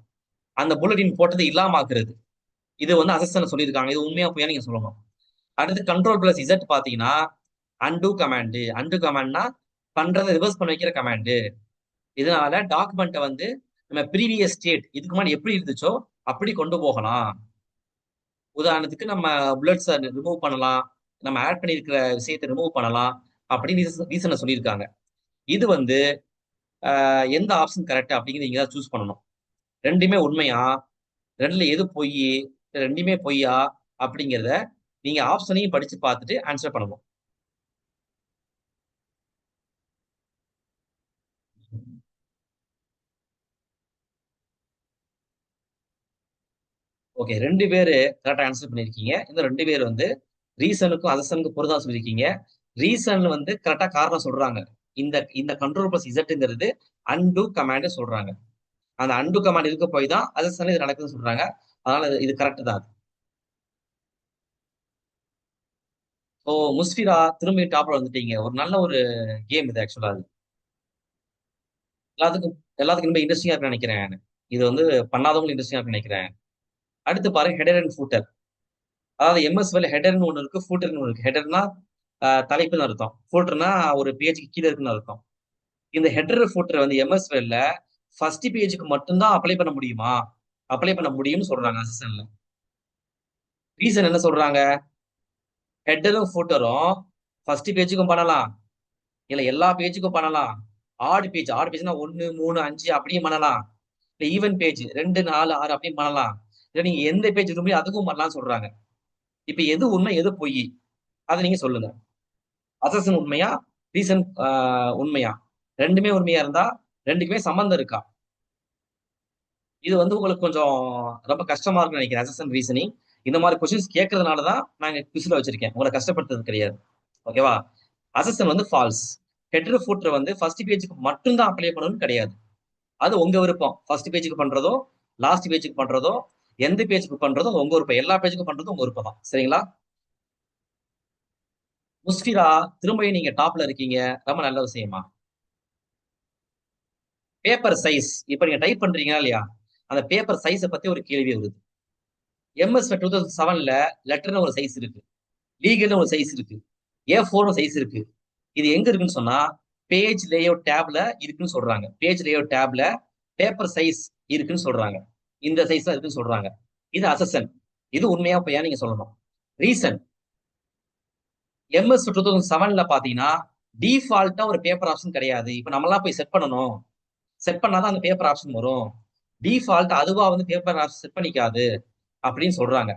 Speaker 1: அந்த புல்லட்டின் போட்டது இல்லாம ஆக்குறது. இது வந்து அசஸ்மெண்ட்ல சொல்லியிருக்காங்க. இது உண்மையா போய் நீங்க சொல்லணும். அடுத்து கண்ட்ரோல் பிளஸ் இசட் பாத்தீங்கன்னா அன்டு கமாண்டு. அன்டு கமாண்ட்னா பண்றதை ரிவர்ஸ் பண்ண வைக்கிற கமாண்டு. இதனால டாக்குமெண்ட்டை வந்து நம்ம ப்ரீவியஸ் ஸ்டேட் இதுக்கு முன்னாடி எப்படி இருந்துச்சோ அப்படி கொண்டு போகலாம். உதாரணத்துக்கு நம்ம புல்லட்ஸை ரிமூவ் பண்ணலாம், நம்ம ஆட் பண்ணியிருக்கிற விஷயத்தை ரிமூவ் பண்ணலாம் அப்படின்னு ரீசனை சொல்லியிருக்காங்க. இது வந்து எந்த ஆப்ஷன் கரெக்ட் அப்படிங்கிறது நீங்க தான் சூஸ் பண்ணணும். ரெண்டுமே உண்மையா, ரெண்டுல எது பொய், ரெண்டுமே பொய்யா அப்படிங்கிறத நீங்க ஆப்ஷனையும் படிச்சு பார்த்துட்டு ஆன்சர் பண்ணணும். ஓகே, ரெண்டு பேரு கரெக்டா ஆன்சர் பண்ணிருக்கீங்க. இந்த ரெண்டு பேர் வந்து ரீசனுக்கும் அதர்சனுக்கும் பொருதா சொல்லியிருக்கீங்க. ரீசன் வந்து கரெக்டா காரணம் சொல்றாங்க. இந்த இந்த கண்ட்ரோல் பிளஸ் இசட்ங்கிறது அன்டு கமாண்ட் சொல்றாங்க. அந்த அன்டு கமாண்ட் இருக்க போய் தான் அதர்சன் இது நடக்குதுன்னு சொல்றாங்க. அதனால இது கரெக்ட் தான். ஸோ முஸ்பிரா திரும்பி டாப்ல வந்துட்டீங்க. ஒரு நல்ல ஒரு கேம் இது ஆக்சுவலா. அது எல்லாத்துக்கும் எல்லாத்துக்கும் ரொம்ப இன்ட்ரெஸ்டிங்கா இருக்குன்னு நினைக்கிறேன். இது வந்து பண்ணாதவங்களும் இன்ட்ரெஸ்டிங்கா இருக்குன்னு நினைக்கிறேன். அடுத்து பாருங்க, ஹெடர் அண்ட் ஃபூட்டர். அதாவது எம்எஸ்வேல ஹெடர்னு ஒன்று இருக்கு, ஃபூட்டர்னு ஒன்று இருக்கு. ஹெடர்னா தலைப்புன்னு அர்த்தம், ஃபூட்டர்னா ஒரு பேஜுக்கு கீழே இருக்குன்னு அர்த்தம். இந்த ஹெடர் ஃபூட்டர் வந்து எம்எஸ்வேல ஃபர்ஸ்ட் பேஜுக்கு மட்டும்தான் அப்ளை பண்ண முடியுமா? அப்ளை பண்ண முடியும்னு சொல்றாங்க அசிஸ்டன்ட்ல. ரீசன் என்ன சொல்றாங்க? ஹெட்டரும் ஃபூட்டரும் ஃபர்ஸ்ட் பேஜுக்கும் பண்ணலாம், இல்ல எல்லா பேஜுக்கும் பண்ணலாம். ஆடு பேஜ், ஆடு பேஜ்னா 1 3 5 அப்படியும் பண்ணலாம். இல்ல ஈவன் பேஜ் 2 4 6 அப்படியும் பண்ணலாம். இல்ல நீங்க எந்த பேஜ் விரும்பி அதுக்கும் பண்ணலாம்னு சொல்றாங்க. இப்ப எது உண்மை எது பொய் அதை நீங்க சொல்லுங்க. அசசன் உண்மையா, ரீசன் உண்மையா? ரெண்டுமே உண்மையா இருந்தா ரெண்டுக்குமே சம்பந்தம் இருக்கா? இது வந்து உங்களுக்கு கொஞ்சம் ரொம்ப கஷ்டமா இருக்கும்னு நினைக்கிறேன். அசசன் ரீசனிங் இந்த மாதிரி கொஸ்டின்ஸ் கேட்கறதுனால தான் நான் குவிஸ்ல வச்சிருக்கேன், உங்களை கஷ்டப்படுத்துறது கிடையாது. ஓகேவா? அசசன் வந்து ஃபால்ஸ். ஹெட்டர் ஃபூட்டர் வந்து ஃபர்ஸ்ட் பேஜுக்கு மட்டும்தான் அப்ளை பண்ணணும்னு கிடையாது. அது உங்க விருப்பம். ஃபர்ஸ்ட் பேஜுக்கு பண்றதோ லாஸ்ட் பேஜுக்கு பண்றதோ எந்த பேஜுக்கு பண்றதோ அது உங்க விருப்பம். எல்லா பேஜுக்கும் பண்றதும் உங்க விருப்பம் தான். சரிங்களா? முஸ்பிரா திரும்பியும் நீங்க டாப்ல இருக்கீங்க, ரொம்ப நல்ல விஷயமா. பேப்பர் சைஸ் இப்ப நீங்க டைப் பண்றீங்களா இல்லையா, அந்த பேப்பர் சைஸை பத்தி ஒரு கேள்வி வருது. எம்எஸ் 2007ல லெட்டர்னு ஒரு சைஸ் இருக்கு, லீகல்னு ஒரு சைஸ் இருக்கு, A4 சைஸ் இருக்கு. இது எங்க இருக்குன்னு சொன்னா பேஜ் லேஅவுட் டேப்ல இருக்குன்னு சொல்றாங்க. பேஜ் லேஅவுட் டேப்ல பேப்பர் சைஸ் இருக்குன்னு சொல்றாங்க. இந்த சைஸ் தான் இருக்குன்னு சொல்றாங்க. இது அசசன். இது உண்மையா பொய்யா நீங்க சொல்லணும். ரீசன், எம்எஸ் 2007ல பாத்தீங்கன்னா டிஃபால்ட்டா ஒரு பேப்பர் ஆப்ஷன் கிடையாது. இப்ப நம்மளாம் போய் செட் பண்ணணும், செட் பண்ணாதான் அந்த பேப்பர் ஆப்ஷன் வரும். டிஃபால்ட் அதுவா வந்து பேப்பர் ஆப்ஷன் செட் பண்ணிக்காது அப்படின்னு சொல்றாங்க.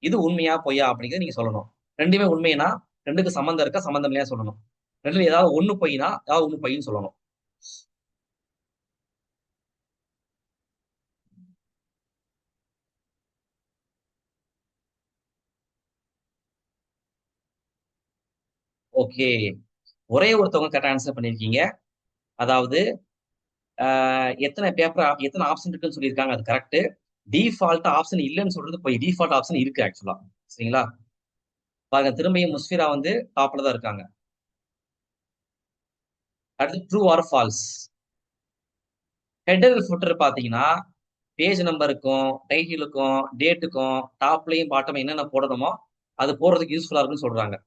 Speaker 1: இது உண்மையா பொய்யா அப்படிங்கிறத நீங்க சொல்லணும். ரெண்டுமே உண்மைனா ரெண்டுக்கு சம்மந்தம் இருக்கா சம்மந்தம் இல்லையா சொல்லணும். ரெண்டுல ஏதாவது ஒண்ணு பொய்னா ஏதாவது ஒண்ணு பொய்ன்னு சொல்லணும். ஓகே, ஒரே ஒருத்தவங்க கரெக்டா ஆன்சர் பண்ணிருக்கீங்க. அதாவது எத்தனை ஆப்ஷன் இருக்குன்னு சொல்லியிருக்காங்க, அது கரெக்ட். டிஃபால்ட் ஆப்ஷன் இல்லைன்னு சொல்றது போய், டிஃபால்ட் ஆப்ஷன் இருக்கு ஆக்சுவலா. சரிங்களா? பாருங்க, திரும்பியும் முஸ்ஃபிரா வந்து டாப்ல தான் இருக்காங்க. அடுத்து true or false. Header footer பாத்தீங்கன்னா பேஜ் நம்பருக்கும் டைட்டிலுக்கும் டேட்டுக்கும் டாப்லயும் பாட்டம் என்னென்ன போடணுமோ அது போடுறதுக்கு யூஸ்ஃபுல்லா இருக்குன்னு சொல்றாங்க.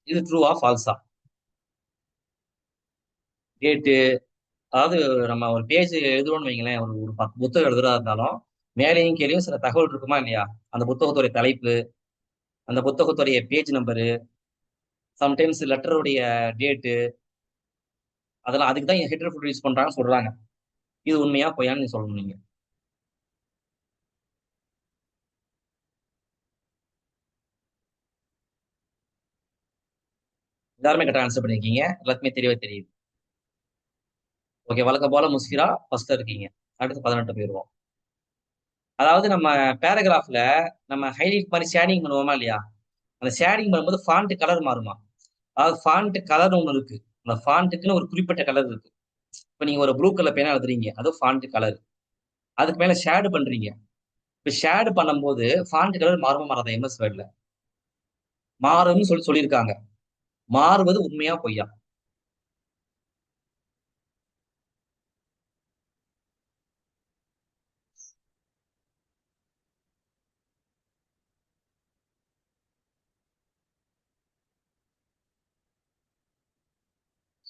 Speaker 1: இது ட்ரூவா ஃபால்ஸா? டேட்டு, அதாவது நம்ம ஒரு பேஜ் எழுதுறோம்னு வைங்களேன், ஒரு ஒரு 10 புத்தகம் எழுதுறதா இருந்தாலும் மேலேயும் கீழேயும் சில தகவல் இருக்குமா இல்லையா? அந்த புத்தகத்துடைய தலைப்பு, அந்த புத்தகத்துடைய பேஜ் நம்பரு, சம்டைம்ஸ் லெட்டருடைய டேட்டு, அதெல்லாம் அதுக்கு தான் ஹெட்டர் ஃபுட் யூஸ் பண்றாங்கன்னு சொல்றாங்க. இது உண்மையா பொய்யான்னு நீங்க சொல்லணும் நீங்க. எல்லாருமே கரெக்டா ஆன்சர் பண்ணிருக்கீங்க. எல்லாத்துக்குமே தெரியவே தெரியுது. ஓகே, வழக்கம் போல முஸ்ஃபிரா ஃபர்ஸ்ட் இருக்கீங்க. அடுத்து 18 போயிருவோம். அதாவது நம்ம பேராகிராஃப்ல நம்ம ஹைலைட் மாதிரி ஷேடிங் பண்ணுவோமா இல்லையா? அந்த ஷேடிங் பண்ணும்போது ஃபாண்ட் கலர் மாறுமா? அதாவது ஃபாண்ட் கலர் ஒன்று இருக்கு. அந்த ஃபாண்ட்டுக்குன்னு ஒரு குறிப்பிட்ட கலர் இருக்கு. இப்போ நீங்க ஒரு ப்ளூ கலர் பேனா எழுதுறீங்க, அது ஃபாண்ட் கலர். அதுக்கு மேல ஷேடு பண்றீங்க. இப்போ ஷேடு பண்ணும்போது ஃபாண்ட் கலர் மாறுமா மாறாதா எம்எஸ் வேர்ட்ல? மாறும்னு சொல்லியிருக்காங்க. மாறுவது உண்மையா பொய்யா?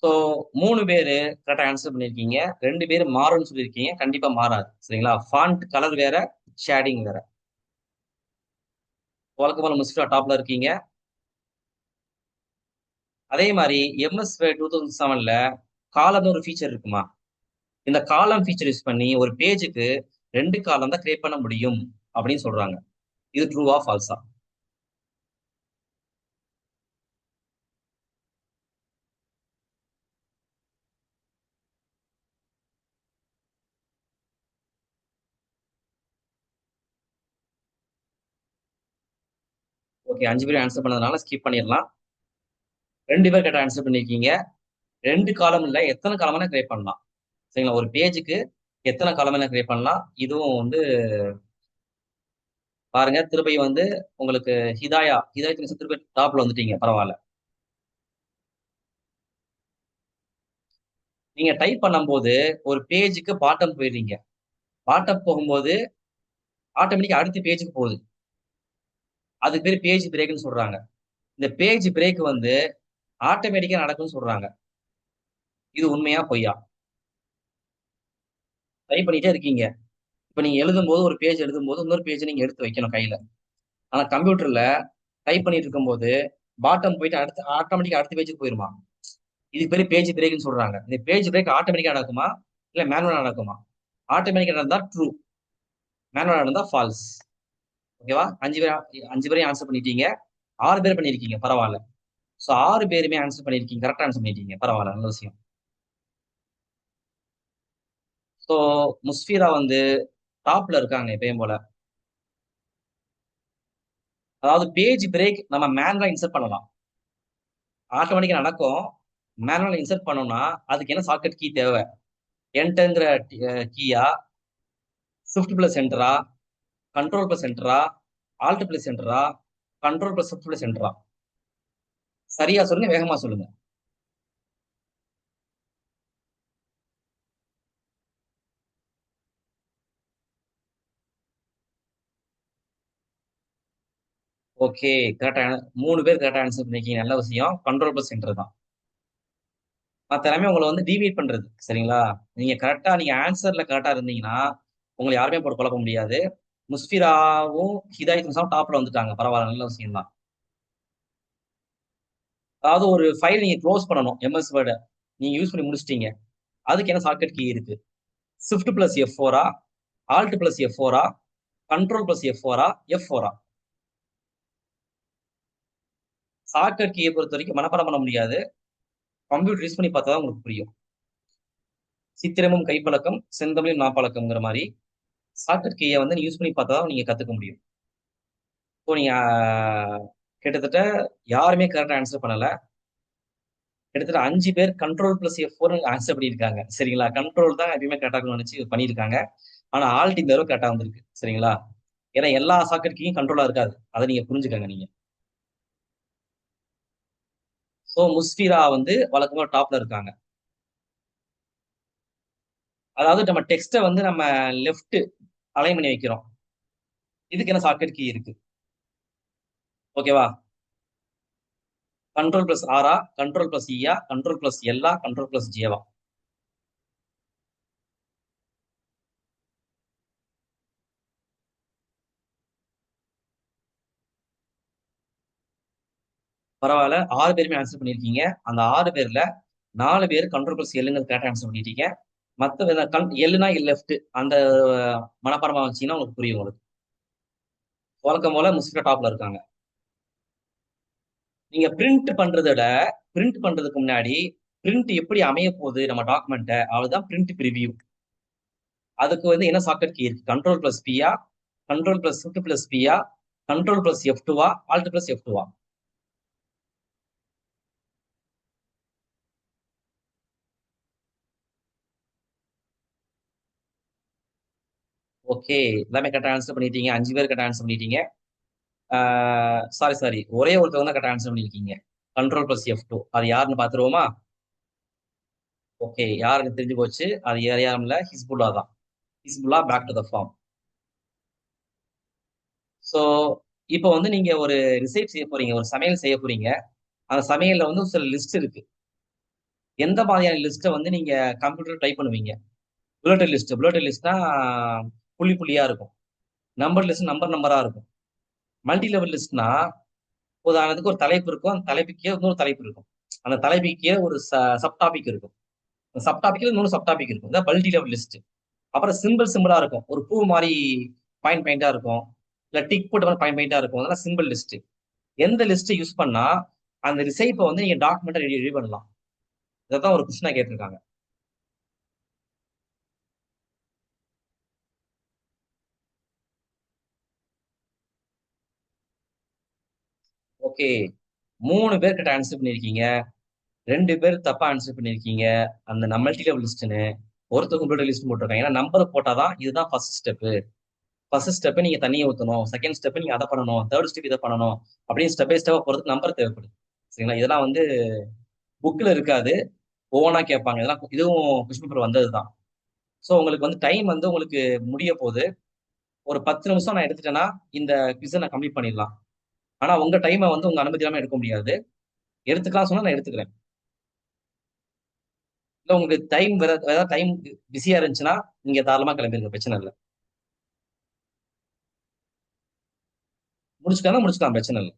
Speaker 1: ஸோ 3 பேரு கரெக்டா ஆன்சர் பண்ணிருக்கீங்க. 2 பேர் மாறும்னு சொல்லியிருக்கீங்க. கண்டிப்பா மாறாது. சரிங்களா? ஃபாண்ட் கலர் வேற, ஷேடிங் வேற. வழக்கமான முஸ்ஃபிரா டாப்ல இருக்கீங்க. அதே மாதிரி எம்எஸ் 2007ல காலம்னு ஒரு ஃபீச்சர் இருக்குமா? இந்த காலம் ஃபீச்சர் யூஸ் பண்ணி ஒரு பேஜுக்கு 2 காலம் தான் கிரியேட் பண்ண முடியும் அப்படின்னு சொல்றாங்க. இது ட்ரூவா ஃபால்ஸா? ஓகே, 5 பேர் ஆன்சர் பண்ணதுனால ஸ்கிப் பண்ணிடலாம். 2 பேர் கரெக்டா ஆன்சர் பண்ணிருக்கீங்க. 2 காலம் இல்ல, எத்தனை காலம் வேணா கிரியேட் பண்ணலாம். சரிங்களா? ஒரு பேஜுக்கு எத்தனை காலம் வேணா கிரியேட் பண்ணலாம். இதுவும் வந்து பாருங்க, திருப்பி வந்து உங்களுக்கு ஹிதாயத் மிஸ் திருப்பி டாப்ல வந்துட்டீங்க. பரவாயில்ல. நீங்க டைப் பண்ணும்போது ஒரு பேஜுக்கு பாட்டம் போயிடுறீங்க. பாட்டம் போகும்போது ஆட்டோமேட்டிக்கா அடுத்த பேஜுக்கு போகுது. அதுக்கு பேர் பேஜ் பிரேக்னு சொல்றாங்க. இந்த பேஜ் பிரேக் வந்து ஆட்டோமேட்டிக்கா நடக்கும்னு சொல்றாங்க. இது உண்மையா பொய்யா? டைப் பண்ணிட்டே இருக்கீங்க. இப்ப நீங்க எழுதும்போது ஒரு பேஜ் எழுதும்போது இன்னொரு பேஜ் நீங்க எடுத்து வைக்கணும் கையில. ஆனா கம்ப்யூட்டர்ல டைப் பண்ணிட்டு இருக்கும்போது பாட்டம் போயிட்டு அடுத்து ஆட்டோமேட்டிக்கா அடுத்த பேஜுக்கு போயிருமா? இதுக்கு பேர் பேஜ் பிரேக்னு சொல்றாங்க. இந்த பேஜ் பிரேக் ஆட்டோமேட்டிக்கா நடக்குமா இல்ல மேனுவலா நடக்குமா? ஆட்டோமேட்டிக்கா நடந்தா ட்ரூ, மேனுவலா நடந்தா ஃபால்ஸ். ஓகேவா? 5 பேரையும் ஆன்சர் பண்ணிட்டீங்க. 6 பேர் பண்ணிருக்கீங்க. பரவாயில்ல. ஸோ 6 பேருமே ஆன்சர் பண்ணிருக்கீங்க. கரெக்டா ஆன்சர் பண்ணிட்டீங்க. பரவாயில்ல, நல்ல விஷயம். ஸோ முஸ்ஃபிரா வந்து டாப்ல இருக்காங்க எப்பயும் போல. அதாவது பேஜ் பிரேக் நம்ம மேனுவலா இன்சர்ட் பண்ணலாம். ஆட்டோமேட்டிக்கா நடக்கும். மேனுவல் இன்சர்ட் பண்ணோம்னா அதுக்கு என்ன ஷார்ட்கட் கீ தேவை? என்டர்ங்கிற கீயா, ஷிஃப்ட் பிளஸ் என்டரா, கண்ட்ரோல் பிளஸ் என்டரா, ஆல்ட் பிளஸ் என்டரா, கண்ட்ரோல் பிளஸ் ஷிஃப்ட் பிளஸ் என்டரா? சரியா சொல்லுங்க, வேகமா சொல்லுங்க. ஓகே, கரெக்டா. 3 பேர் கரெக்டா ஆன்சர் பண்ணிருக்கீங்க. நல்ல விஷயம். கண்ட்ரோல் பிளஸ் என்டர் தான். மத்த எல்லாமே உங்களை வந்து டிவியேட் பண்றது. சரிங்களா? நீங்க ஆன்சர்ல கரெக்டா இருந்தீங்கன்னா உங்களை யாருமே போட்டு குழப்ப முடியாது. முஸ்பிராவும் ஹிதாயத் மிஸ்ஸாவும் டாப்ல வந்துட்டாங்க. பரவாயில்ல, நல்ல விஷயம் தான். அதாவது ஒரு ஃபைல் நீங்க க்ளோஸ் பண்ணணும், எம்எஸ் வேர்ட நீங்க யூஸ் பண்ணி முடிச்சிட்டீங்க. அதுக்கு என்ன ஷார்ட்கட் கீ இருக்கு? ஷிஃப்ட் பிளஸ் F4ஆ, ஆல்ட் பிளஸ் F4ஆ, கண்ட்ரோல் பிளஸ் F4ஆ, F4ஆ? ஷார்ட்கட் கீயை பொறுத்த வரைக்கும் மனப்பாடம் பண்ண முடியாது. கம்ப்யூட்டர் யூஸ் பண்ணி பார்த்தா தான் உங்களுக்கு புரியும். சித்திரமும் கைப்பழக்கம், செந்தமிழும் நாப்பழக்கம்ங்கிற மாதிரி ஷார்ட்கட் கீயை வந்து யூஸ் பண்ணி பார்த்தா தான் நீங்க கத்துக்க முடியும். ஸோ நீங்க கிட்டத்தட்ட யாருமே கரெக்டா ஆன்சர் பண்ணல. கிட்டத்தட்ட 5 பேர் கண்ட்ரோல் பிளஸ் F4 ஆன்சர் பண்ணியிருக்காங்க. சரிங்களா? கண்ட்ரோல் தான் எப்பயுமே கரெக்டா இருக்கும்னு நினைச்சு பண்ணியிருக்காங்க. ஆனா ஆல்ட் இந்த தடவை கரெக்டா வந்திருக்கு. சரிங்களா? ஏன்னா எல்லா ஷார்ட்கட் கீயும் கண்ட்ரோலா இருக்காது. அதை நீங்க புரிஞ்சுக்கங்க நீங்க. ஸோ முஸ்ஃபிரா வந்து வழக்கமா டாப்ல இருக்காங்க. அதாவது நம்ம டெக்ஸ்ட்டை வந்து நம்ம லெஃப்ட் அலைன் பண்ணி வைக்கிறோம். இதுக்கு என்ன ஷார்ட்கட் கீ இருக்கு? ஓகேவா? கண்ட்ரோல் பிளஸ் ஆரா, கண்ட்ரோல் பிளஸ் இயா, கண்ட்ரோல் பிளஸ் எல்லா, கண்ட்ரோல் பிளஸ் ஜேவா. பரவாயில்ல, 6 பேருமே ஆன்சர் பண்ணிருக்கீங்க. அந்த 6 பேர்ல 4 பேர் கண்ட்ரோல் பிளஸ் எல்லுங்க கரெக்டா ஆன்சர் பண்ணிட்டீங்க. மத்த எல்லுனா லெஃப்ட் அந்த மனப்பாடமா வச்சீங்கன்னா உங்களுக்கு புரியும். உங்களுக்கு வழக்கம் போல முஸ்லிம் டாப்ல இருக்காங்க. நீங்க பிரிண்ட் பண்றதை விட பிரிண்ட் பண்றதுக்கு முன்னாடி பிரிண்ட் எப்படி அமைய போகுது நம்ம டாக்குமெண்ட்டை, அவ்வளவுதான் பிரிண்ட் ப்ரிவியூ. அதுக்கு வந்து என்ன ஷார்ட்கட் கீ இருக்கு? கண்ட்ரோல் பிளஸ் பியா, கண்ட்ரோல் பிளஸ் ஷிஃப்ட் பிளஸ் பியா, கண்ட்ரோல் பிளஸ் F2வா, ஆல்ட் பிளஸ் F2வா? ஓகே, எல்லாமே கரெக்டா ஆன்சர் பண்ணிட்டீங்க. 5 பேர் கரெக்டா ஆன்சர் பண்ணிட்டீங்க. சாரி சாரி, ஒரே ஒருத்தவங்க தான் கரெக்டா ஆன்சர் பண்ணிருக்கீங்க. கண்ட்ரோல் பிளஸ் F2 அது யாருன்னு பாத்துருவோமா? ஓகே, யாருக்கு தெரிஞ்சு போச்சு. அது யாரும் இல்ல, ஹிஸ்புல்லா தான். Hisbulla back to the form. So இப்போ வந்து நீங்க ஒரு ரிசைட் செய்ய போறீங்க, ஒரு சமையல் செய்ய போறீங்க. அந்த சமையல்ல வந்து சில லிஸ்ட் இருக்கு. எந்த மாதிரியான லிஸ்ட்டை வந்து நீங்க கம்ப்யூட்டர் டைப் பண்ணுவீங்க? Bulleted list. புல்லட்டட் லிஸ்ட்னா புள்ளி புள்ளியா இருக்கும். நம்பர் லிஸ்ட் நம்பர் நம்பரா இருக்கும். மல்டி லெவல் லிஸ்ட்னா உதாரணத்துக்கு ஒரு தலைப்பு இருக்கும், அந்த தலைப்புக்கே இன்னொரு தலைப்பு இருக்கும், அந்த தலைப்புக்கே ஒரு சப் டாபிக் இருக்கும், அந்த சப் டாபிக்ல இன்னொரு சப் டாபிக் இருக்கும். இதான் மல்டி லெவல் லிஸ்ட். அப்புறம் சிம்பிள் சிம்பிளா இருக்கும், ஒரு பூ மாதிரி பாயிண்ட் பாயிண்டா இருக்கும், இல்ல டிக் போட்ட மாதிரி பாயிண்ட் பாயிண்டா இருக்கும். அதெல்லாம் சிம்பிள் லிஸ்ட். எந்த லிஸ்ட் யூஸ் பண்ணா அந்த ரிசைப்பை வந்து நீங்க டாக்குமெண்ட்டை ரெடி பண்ணலாம்? இதான் ஒரு கொஸ்டினா கேட்டிருக்காங்க. ஓகே, 3 பேர் கிட்ட ஆன்சர் பண்ணிருக்கீங்க. 2 பேர் தப்பா ஆன்சர் பண்ணிருக்கீங்க. அந்த மல்டி லெவல் லிஸ்ட்னு ஒருத்தர் கம்ப்யூட்டர் லிஸ்ட் போட்டிருக்காங்க. ஏன்னா நம்பர் போட்டாதான் இதுதான் ஃபர்ஸ்ட் ஸ்டெப். ஃபர்ஸ்ட் ஸ்டெப் நீங்க தண்ணியை ஊற்றணும், செகண்ட் ஸ்டெப் நீங்க அதை பண்ணணும், தேர்ட் ஸ்டெப் இதை பண்ணணும் அப்படின்னு ஸ்டெப் பை ஸ்டெப்பா போறதுக்கு நம்பர் தேவைப்படுது. சரிங்களா? இதெல்லாம் வந்து புக்ல இருக்காது, ஒவ்வொன்றா கேட்பாங்க. இதெல்லாம் இதுவும் கொஸ்டின் பேப்பர் வந்ததுதான். ஸோ உங்களுக்கு வந்து டைம் வந்து உங்களுக்கு முடிய போகுது. ஒரு 10 நிமிஷம் நான் எடுத்துட்டேன்னா இந்த குவிஸை நான் கம்ப்ளீட் பண்ணிடலாம். ஆனா உங்க டைமை வந்து உங்க அனுமதி இல்லாம எடுக்க முடியாது. எடுத்துக்கலாம் சொன்னா நான் எடுத்துக்கிறேன். இல்ல உங்களுக்கு டைம் வேற ஏதாவது டைம் பிஸியா இருந்துச்சுன்னா நீங்க தாராளமா கிளம்பிருங்க, பிரச்சனை இல்லை. முடிச்சுக்கலாம் பிரச்சனை இல்லை.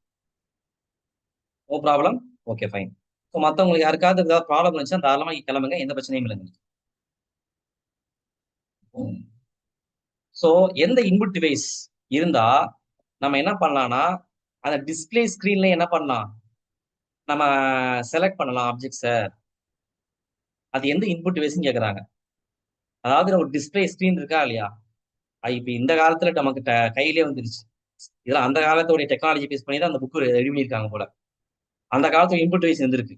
Speaker 1: No problem. Okay fine. So மற்றவங்களுக்கு யாருக்காவது ஏதாவது ப்ராப்ளம் இருந்துச்சுன்னா தாராளமா கிளம்புங்க, எந்த பிரச்சனையும் இல்லைங்க. ஸோ எந்த இன்புட் டிவைஸ் இருந்தா நம்ம என்ன பண்ணலாம்னா அந்த டிஸ்பிளே ஸ்கிரீன்ல என்ன பண்ணலாம், நம்ம செலக்ட் பண்ணலாம் ஆப்ஜெக்ட்ஸை. அது எந்த இன்புட் டிவைஸ்ன்னு கேட்குறாங்க. அதாவது ஒரு டிஸ்பிளே ஸ்கிரீன் இருக்கா இல்லையா? இப்ப இந்த காலத்துல நமக்கு கையிலே வந்துருச்சு. இதெல்லாம் அந்த காலத்துடைய டெக்னாலஜி பேஸ் பண்ணி தான் அந்த புக் ரெடி பண்ணியிருக்காங்க போல. அந்த காலத்துல இன்புட் டிவைஸ் இருந்திருக்கு.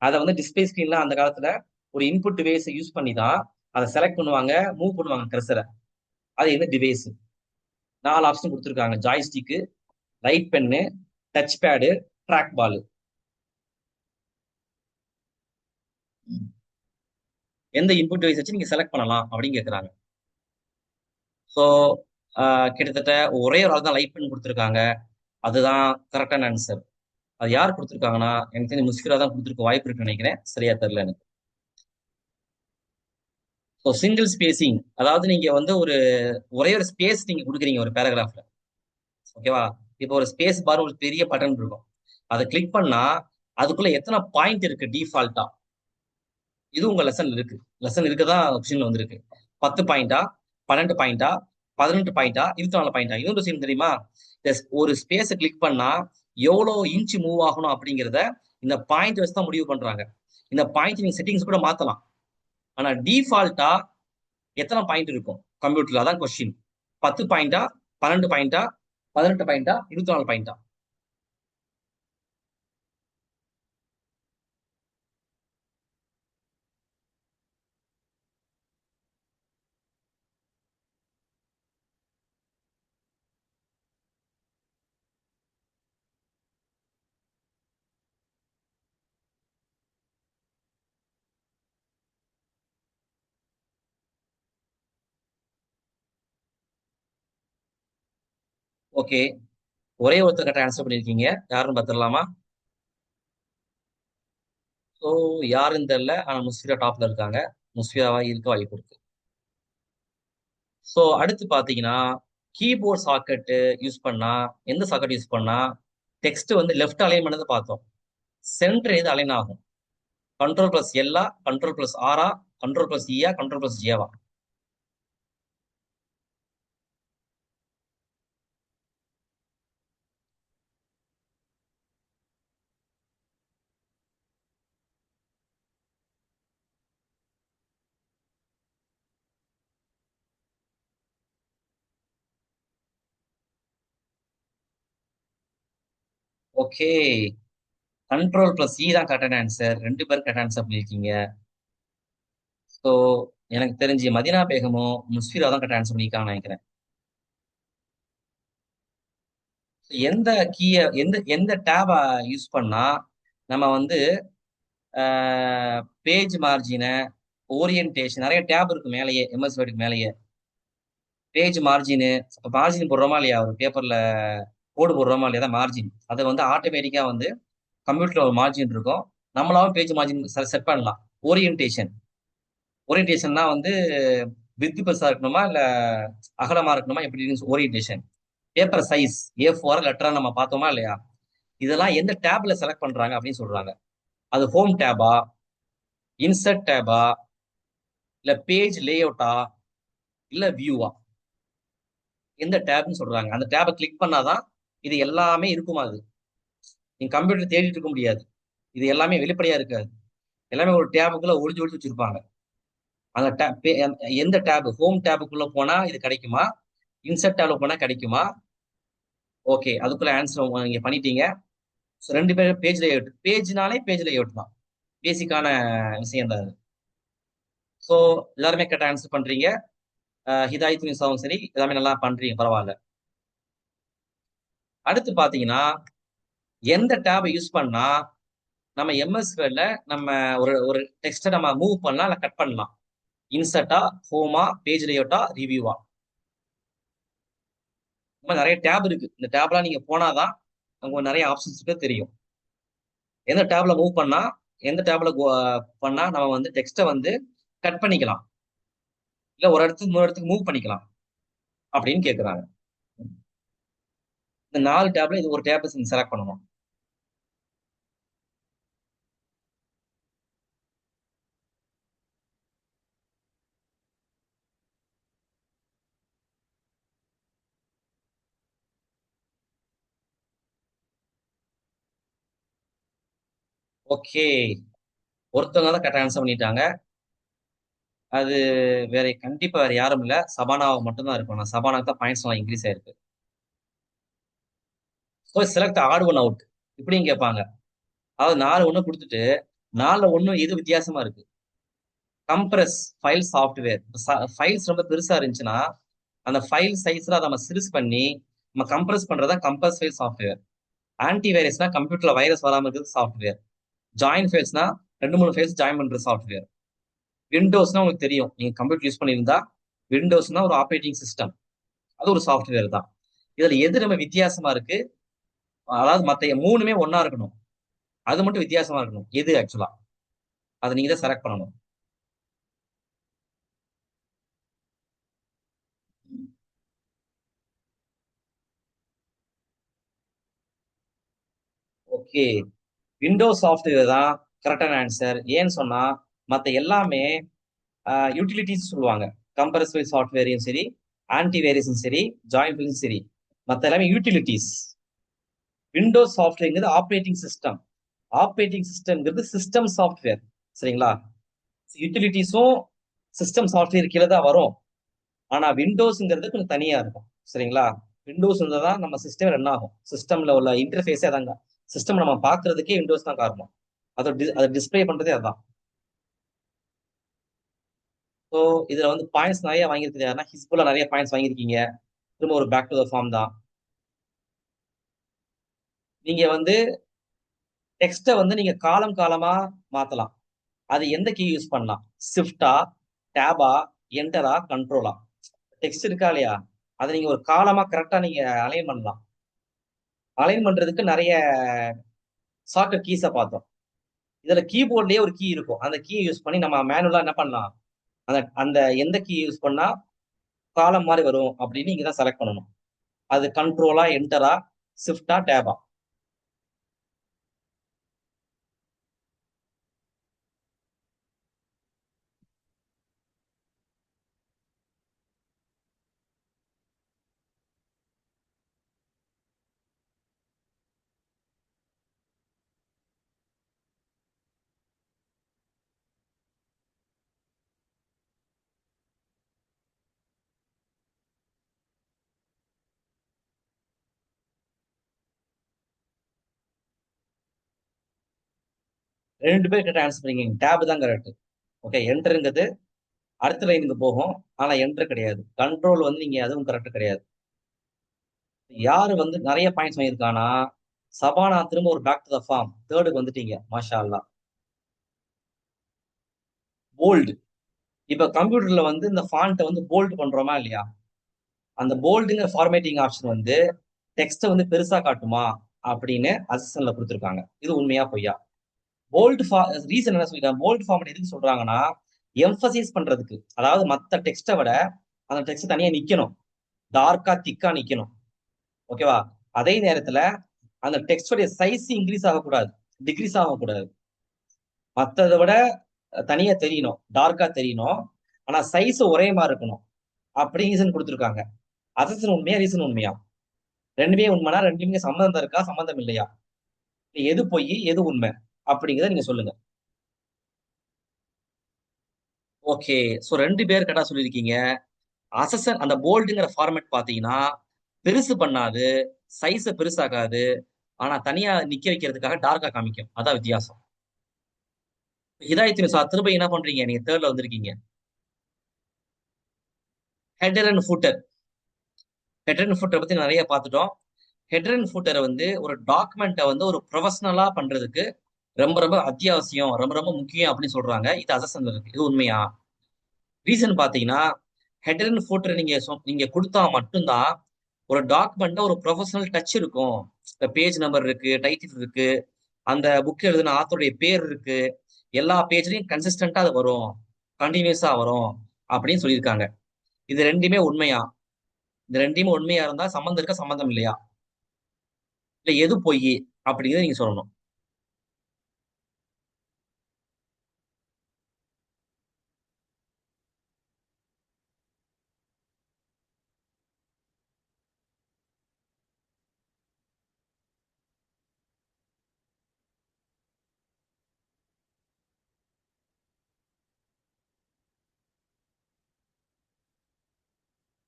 Speaker 1: அதை வந்து டிஸ்பிளே ஸ்கிரீன்ல அந்த காலத்துல ஒரு இன்புட் டிவைஸை யூஸ் பண்ணி தான் அதை செலக்ட் பண்ணுவாங்க, மூவ் பண்ணுவாங்க கர்சரை. அது என்ன டிவைஸ்? 4 ஆப்ஷன் கொடுத்துருக்காங்க: joystick, light pen, touch pad, track ball. எந்த இன்புட் டிவைஸ் வச்சு நீங்க செலக்ட் பண்ணலாம் அப்படின்னு கேட்குறாங்க. ஸோ கிட்டத்தட்ட ஒரே ஒரு ஆள் தான் லைட் பென் கொடுத்துருக்காங்க. அதுதான் கரெக்டான ஆன்சர். அது யார் கொடுத்துருக்காங்கன்னா எனக்கு தெரிஞ்சு முஸ்கிரா தான் கொடுத்துருக்க வாய்ப்பு இருக்குன்னு நினைக்கிறேன், சரியா தெரியல எனக்கு. ஸோ சிங்கிள் ஸ்பேசிங், அதாவது நீங்க வந்து ஒரே ஒரு ஸ்பேஸ் நீங்க கொடுக்குறீங்க ஒரு பேராகிராஃப்ல. ஓகேவா? இப்போ ஒரு ஸ்பேஸ் பார் ஒரு பெரிய பட்டன் இருக்கும், அதை கிளிக் பண்ணா அதுக்குள்ள எத்தனை பாயிண்ட் இருக்கு டிஃபால்ட்டா? இது உங்க லெசன் இருக்கு. லெசன் இருக்கதான் ஆப்ஷன்ல வந்திருக்கு. 10 பாயிண்டா, 12 பாயிண்டா, 18 பாயிண்டா, 24 பாயிண்டா? இது ஒரு விஷயம் தெரியுமா? ஒரு ஸ்பேஸை கிளிக் பண்ணா எவ்வளவு இன்ச் மூவ் ஆகணும் அப்படிங்கிறத இந்த பாயிண்ட் வச்சு தான் முடிவு பண்றாங்க. இந்த பாயிண்ட் நீங்க செட்டிங்ஸ் கூட மாத்தலாம். ஆனா டிஃபால்ட்டா எத்தனை பாயிண்ட் இருக்கும் கம்ப்யூட்டர்ல? அதான் கொஸ்டின். 10 பாயிண்டா, 12 பாயிண்டா, 18 பாயிண்டா, 24 பாயிண்டா? ஓகே. ஒரே ஒருத்தர் கரெக்டா ஆன்சர் பண்ணிருக்கீங்க. யாருன்னு பாத்துடலாமா? ஸோ யாருன்னு தெரியல. ஆனா முஸ்ஃபிரா டாப்ல இருக்காங்க. முஸ்ஃபிராவா இருக்க வாய்ப்பு இருக்கு. ஸோ அடுத்து பாத்தீங்கன்னா, கீபோர்ட் சாக்கெட் யூஸ் பண்ணா, எந்த சாக்கெட் யூஸ் பண்ணா டெக்ஸ்ட் வந்து லெஃப்ட் அலைன் பண்ணது பார்த்தோம். சென்டர் எது அலைன் ஆகும்? கண்ட்ரோல் பிளஸ் எல்லா, கண்ட்ரோல் பிளஸ் ஆரா, கண்ட்ரோல் பிளஸ் இயா, கண்ட்ரோல் பிளஸ் ஜேவா? ஓகே. கண்ட்ரோல் பிளஸ் இ தான் கரெக்டான ஆன்சர். 2 பேரும் கரெக்ட் ஆன்சர் பண்ணிருக்கீங்க. ஸோ எனக்கு தெரிஞ்சு மதினா பேகமும் முஸ்ஃபிரா தான் கரெக்ட் ஆன்சர் பண்ணியிருக்காங்கன்னு நினைக்கிறேன். எந்த கீய எந்த எந்த டேப யூஸ் பண்ணா நம்ம வந்து பேஜ் மார்ஜினை, ஓரியன்டேஷன், நிறைய டேப் இருக்கு மேலேயே, எம்எஸ் வேர்டுக்கு மேலேயே. பேஜ் மார்ஜின், மார்ஜின் போடுறோமா இல்லையா, ஒரு பேப்பர்ல கோடு போடுறோமா இல்லையா, தான் மார்ஜின். அதை வந்து ஆட்டோமேட்டிக்கா வந்து கம்ப்யூட்டர்ல ஒரு மார்ஜின் இருக்கும். நம்மளாவும் பேஜ் மார்ஜின் செட் பண்ணலாம். ஓரியன்டேஷன், ஓரியன்டேஷன்னா வந்து வித்து பெருசா இருக்கணுமா இல்ல அகலமா இருக்கணுமா, எப்படி ஓரியன்டேஷன். பேப்பர் சைஸ் A4 லெட்டரா நம்ம பார்த்தோமா இல்லையா, இதெல்லாம் எந்த டேப்ல செலக்ட் பண்றாங்க அப்படின்னு சொல்றாங்க. அது ஹோம் டேபா, இன்சர்ட் டேபா, இல்ல பேஜ் லேஅவுட்டா, இல்ல வியூவா? எந்த டேப்னு சொல்றாங்க. அந்த டேபை கிளிக் பண்ணாதான் இது எல்லாமே இருக்குமா? அது நீங்க கம்ப்யூட்டர் தேடிட்டு இருக்க முடியாது. இது எல்லாமே வெளிப்படையா இருக்காது. எல்லாமே ஒரு டேபுக்குள்ள ஒளிஞ்சு ஒளிஞ்சு வச்சிருப்பாங்க. அந்த டேப் எந்த டேப், ஹோம் டேபுக்குள்ள போனா இது கிடைக்குமா, இன்சர்ட் டேப்ல போனா கிடைக்குமா? ஓகே, அதுக்குள்ள ஆன்சர் நீங்க பண்ணிட்டீங்க. So, 2 பேரும் பேஜ் லேஅவுட். பேஜ்னாலே பேஜ் லேஅவுட் தான். பேசிக்கான விஷயம் தான் அது. ஸோ எல்லாருமே கரெக்டாக ஆன்சர் பண்றீங்க. ஹிதாயத் நிசாவும் சரி, எல்லாமே நல்லா பண்றீங்க, பரவாயில்ல. அடுத்து பாத்தீங்கன்னா, எந்த டேபை யூஸ் பண்ணா நம்ம எம்எஸ் வேர்ட்ல நம்ம ஒரு ஒரு டெக்ஸ்ட்டை நம்ம மூவ் பண்ணலாம் இல்ல கட் பண்ணலாம்? இன்சர்ட்டா, ஹோமா, பேஜ் லேஅவுட்டா, ரிவ்யூவா? இந்த மாதிரி நிறைய டேப் இருக்கு. இந்த டேப்லாம் நீங்க போனாதான் உங்களுக்கு நிறைய ஆப்ஷன்ஸ் இருக்கு தெரியும். எந்த டேப்ல மூவ் பண்ணா, எந்த டேப்ல பண்ணா நம்ம வந்து டெக்ஸ்ட்டை வந்து கட் பண்ணிக்கலாம், இல்ல ஒரு இடத்துக்கு இன்னொரு இடத்துக்கு மூவ் பண்ணிக்கலாம் அப்படின்னு கேக்குறாங்க. இந்த 4 டேப்ல இது ஒரு டேப் செலக்ட் பண்ணணும். ஓகே, ஒருத்தவங்க தான் கரெக்ட் ஆன்சர் பண்ணிட்டாங்க. அது கண்டிப்பா வேற யாரும் இல்ல, சபானாவை மட்டும் தான் இருக்கும். நான் சபானாக்கு தான் பாயிண்ட்ஸ் இன்க்ரீஸ் ஆயிருக்கு. So select odd one out இப்படியும் கேட்பாங்க. அதாவது 4 ஒண்ணு கொடுத்துட்டு 4ல ஒண்ணு எது வித்தியாசமா இருக்கு? Compress file software. ஃபைல்ஸ் ரொம்ப பெருசா இருந்துச்சுன்னா அந்த ஃபைல் சைஸ்ல அதை நம்ம சிறுஸ் பண்ணி நம்ம கம்ப்ரஸ் பண்றதா கம்ப்ரஸ் ஃபைல் சாஃப்ட்வேர். ஆன்டி வைரஸ்னா கம்ப்யூட்டர்ல வைரஸ் வராம இருக்கிறது சாஃப்ட்வேர். ஜாயின் ஃபைல்ஸ்னா 2 3 ஃபைல்ஸ் ஜாயின் பண்ற சாஃப்ட்வேர். விண்டோஸ்னா உங்களுக்கு தெரியும், நீங்க கம்ப்யூட்டர் யூஸ் பண்ணியிருந்தா விண்டோஸ்னா ஒரு ஆப்ரேட்டிங் சிஸ்டம், அது ஒரு சாஃப்ட்வேர் தான். இதுல எது நம்ம வித்தியாசமா இருக்கு? அதாவது மத்த 3மே ஒண்ணா இருக்கணும், அது மட்டும் வித்தியாசமா இருக்கணும். எது ஆக்சுவலா அதை நீங்க தான் செலக்ட் பண்ணணும். ஓகே, விண்டோஸ் சாஃப்ட்வேர் தான் கரெக்டான ஆன்சர். ஏன்னு சொன்னா மத்த எல்லாமே யூட்டிலிட்டிஸ் சொல்லுவாங்க. கம்பரசிவ் சாஃப்ட்வேரையும் சரி, ஆன்டி வைரஸும் சரி, ஜாயின் ஃபைலும் சரி, மத்த எல்லாமே யூட்டிலிட்டிஸ். விண்டோஸ் சாஃப்ட்வேர்ங்கிறது ஆப்ரேட்டிங் சிஸ்டம். ஆப்ரேட்டிங் சிஸ்டம்ங்கிறது சிஸ்டம் சாஃப்ட்வேர். சரிங்களா? யூட்டிலிட்டிஸும் சிஸ்டம் சாஃப்ட்வேர் கீழே தான் வரும். ஆனா விண்டோஸ்ங்கிறது கொஞ்சம் தனியா இருக்கும். சரிங்களா? விண்டோஸ் இருந்தா தான் நம்ம சிஸ்டம் ரன் ஆகும். சிஸ்டம்ல உள்ள இன்டர்ஃபேஸே அதாங்க. சிஸ்டம் நம்ம பார்க்கிறதுக்கே விண்டோஸ் தான் காரணம். அதை டிஸ்ப்ளே பண்றதே அதான். ஸோ இதுல வந்து பாயிண்ட்ஸ் நிறைய வாங்கியிருக்குது யாருன்னா ஹிஸ்புல்லா நிறைய பாயிண்ட்ஸ் வாங்கியிருக்கீங்க. திரும்ப ஒரு பேக் டு த ஃபார்ம் தான். நீங்க வந்து டெக்ஸ்ட்டை வந்து நீங்க காலம் காலமா மாத்தலாம். அது எந்த கீ யூஸ் பண்ணலாம்? ஷிஃப்டா, டேபா, என்டரா, கண்ட்ரோலா? டெக்ஸ்ட் இருக்கா இல்லையா? அதை நீங்க ஒரு காலமா கரெக்டா நீங்க அலைன் பண்ணலாம். அலைன் பண்றதுக்கு நிறைய ஷார்ட்கட் கீஸை பார்த்தோம். இதுல கீபோர்ட்லயே ஒரு கீ இருக்கும். அந்த கீ யூஸ் பண்ணி நம்ம மேனுவலா என்ன பண்ணலாம்? அந்த அந்த எந்த கீ யூஸ் பண்ணா காலம் மாதிரி வரும் அப்படின்னு நீங்க தான் செலக்ட் பண்ணணும். அது கண்ட்ரோலா, என்டரா, ஷிஃப்டா, டேபா? 2 பேர் கிட்ட ஆன்சர் பண்ணீங்க. டேப் தான் கரெக்ட். ஓகே, என்டருங்கிறது அடுத்த லைனுக்கு போகும். ஆனா என்டர் கிடையாது. கண்ட்ரோல் வந்து நீங்க அதுவும் கரெக்ட் கிடையாது. யாரு வந்து நிறைய பாயிண்ட்ஸ் வாங்கியிருக்கானா சபானா, திரும்ப ஒரு பேக் டு த ஃபார்ம் தேர்டுக்கு வந்துட்டீங்க. மாஷா அல்லாஹ். போல்டு. இப்ப கம்ப்யூட்டர்ல வந்து இந்த ஃபாண்ட்டை வந்து போல்ட் பண்றோமா இல்லையா? அந்த போல்டுங்கிற ஃபார்மேட்டிங் ஆப்ஷன் வந்து டெக்ஸ்ட்டை வந்து பெருசா காட்டுமா அப்படின்னு அசிஸ்டன்ட்ல கொடுத்துருக்காங்க. இது உண்மையா பொய்யா? போல்ட் ரீசன் என்ன சொல்லிருக்காங்க? போல்ட் ஃபார்மேட் எதுக்கு சொல்றாங்கன்னா எம்பசைஸ் பண்றதுக்கு. அதாவது மத்த டெக்ஸ்ட்டை விட அந்த டெக்ஸ்ட் தனியா நிக்கணும். டார்க்கா திக்கா நிக்கணும். ஓகேவா? அதே நேரத்துல அந்த டெக்ஸ்டோடைய சைஸ் இன்க்ரீஸ் ஆகக்கூடாது, டிக்ரீஸ் ஆகக்கூடாது. மத்ததை விட தனியா தெரியணும், டார்க்கா தெரியணும். ஆனா சைஸ் ஒரே மாதிரி இருக்கணும். அப்படி ரீசன் கொடுத்துருக்காங்க. அசன் உண்மையா, ரீசன் உண்மையா? ரெண்டுமே உண்மைனா ரெண்டுமே சம்மந்தம் இருக்கா, சம்மந்தம் இல்லையா? எது பொய், எது உண்மை அப்படிங்கிறத நீங்க சொல்லுங்க. ஓகே. சோ 2 பேர் கரெக்டா சொல்லியிருக்கீங்க. அசசன் அந்த போல்டுங்கிற ஃபார்மேட் பாத்தீங்கன்னா பெருசு பண்ணாது, சைஸ பெருசாகாது. ஆனா தனியா நிக்க வைக்கிறதுக்காக டார்க்கா காமிக்கும். அதான் வித்தியாசம். ஹிதாயத் நிசா திரும்ப என்ன பண்றீங்க? நீங்க தேர்ட்ல வந்திருக்கீங்க. Header and footer. Header and footer பத்தி நிறைய பார்த்துட்டோம். ஹெட்டர் அண்ட் ஃபூட்டரை வந்து ஒரு டாக்குமெண்ட்டை வந்து ஒரு ப்ரொஃபஷனலா பண்றதுக்கு ரொம்ப ரொம்ப அத்தியாவசியம், ரொம்ப ரொம்ப முக்கியம் அப்படின்னு சொல்றாங்க. இது அசஸ்ல இருக்கு. இது உண்மையா? ரீசன் பாத்தீங்கன்னா ஹெட்டர் அண்ட் ஃபூட்டர் நீங்க கொடுத்தா மட்டும்தான் ஒரு டாக்குமெண்ட்ல ஒரு ப்ரொஃபஷனல் டச் இருக்கும். பேஜ் நம்பர் இருக்கு, டைட்டில் இருக்கு, அந்த புக் எழுதின ஆத்தருடைய பேர் இருக்கு. எல்லா பேஜ்லயும் கன்சிஸ்டன்டா அது வரும், கண்டினியூஸா வரும் அப்படின்னு சொல்லியிருக்காங்க. இது ரெண்டுமே உண்மையா? இந்த ரெண்டுமே உண்மையா இருந்தா சம்மந்தம் இருக்க, சம்மந்தம் இல்லையா? இல்ல எது பொய் அப்படிங்கிறத நீங்க சொல்லணும்.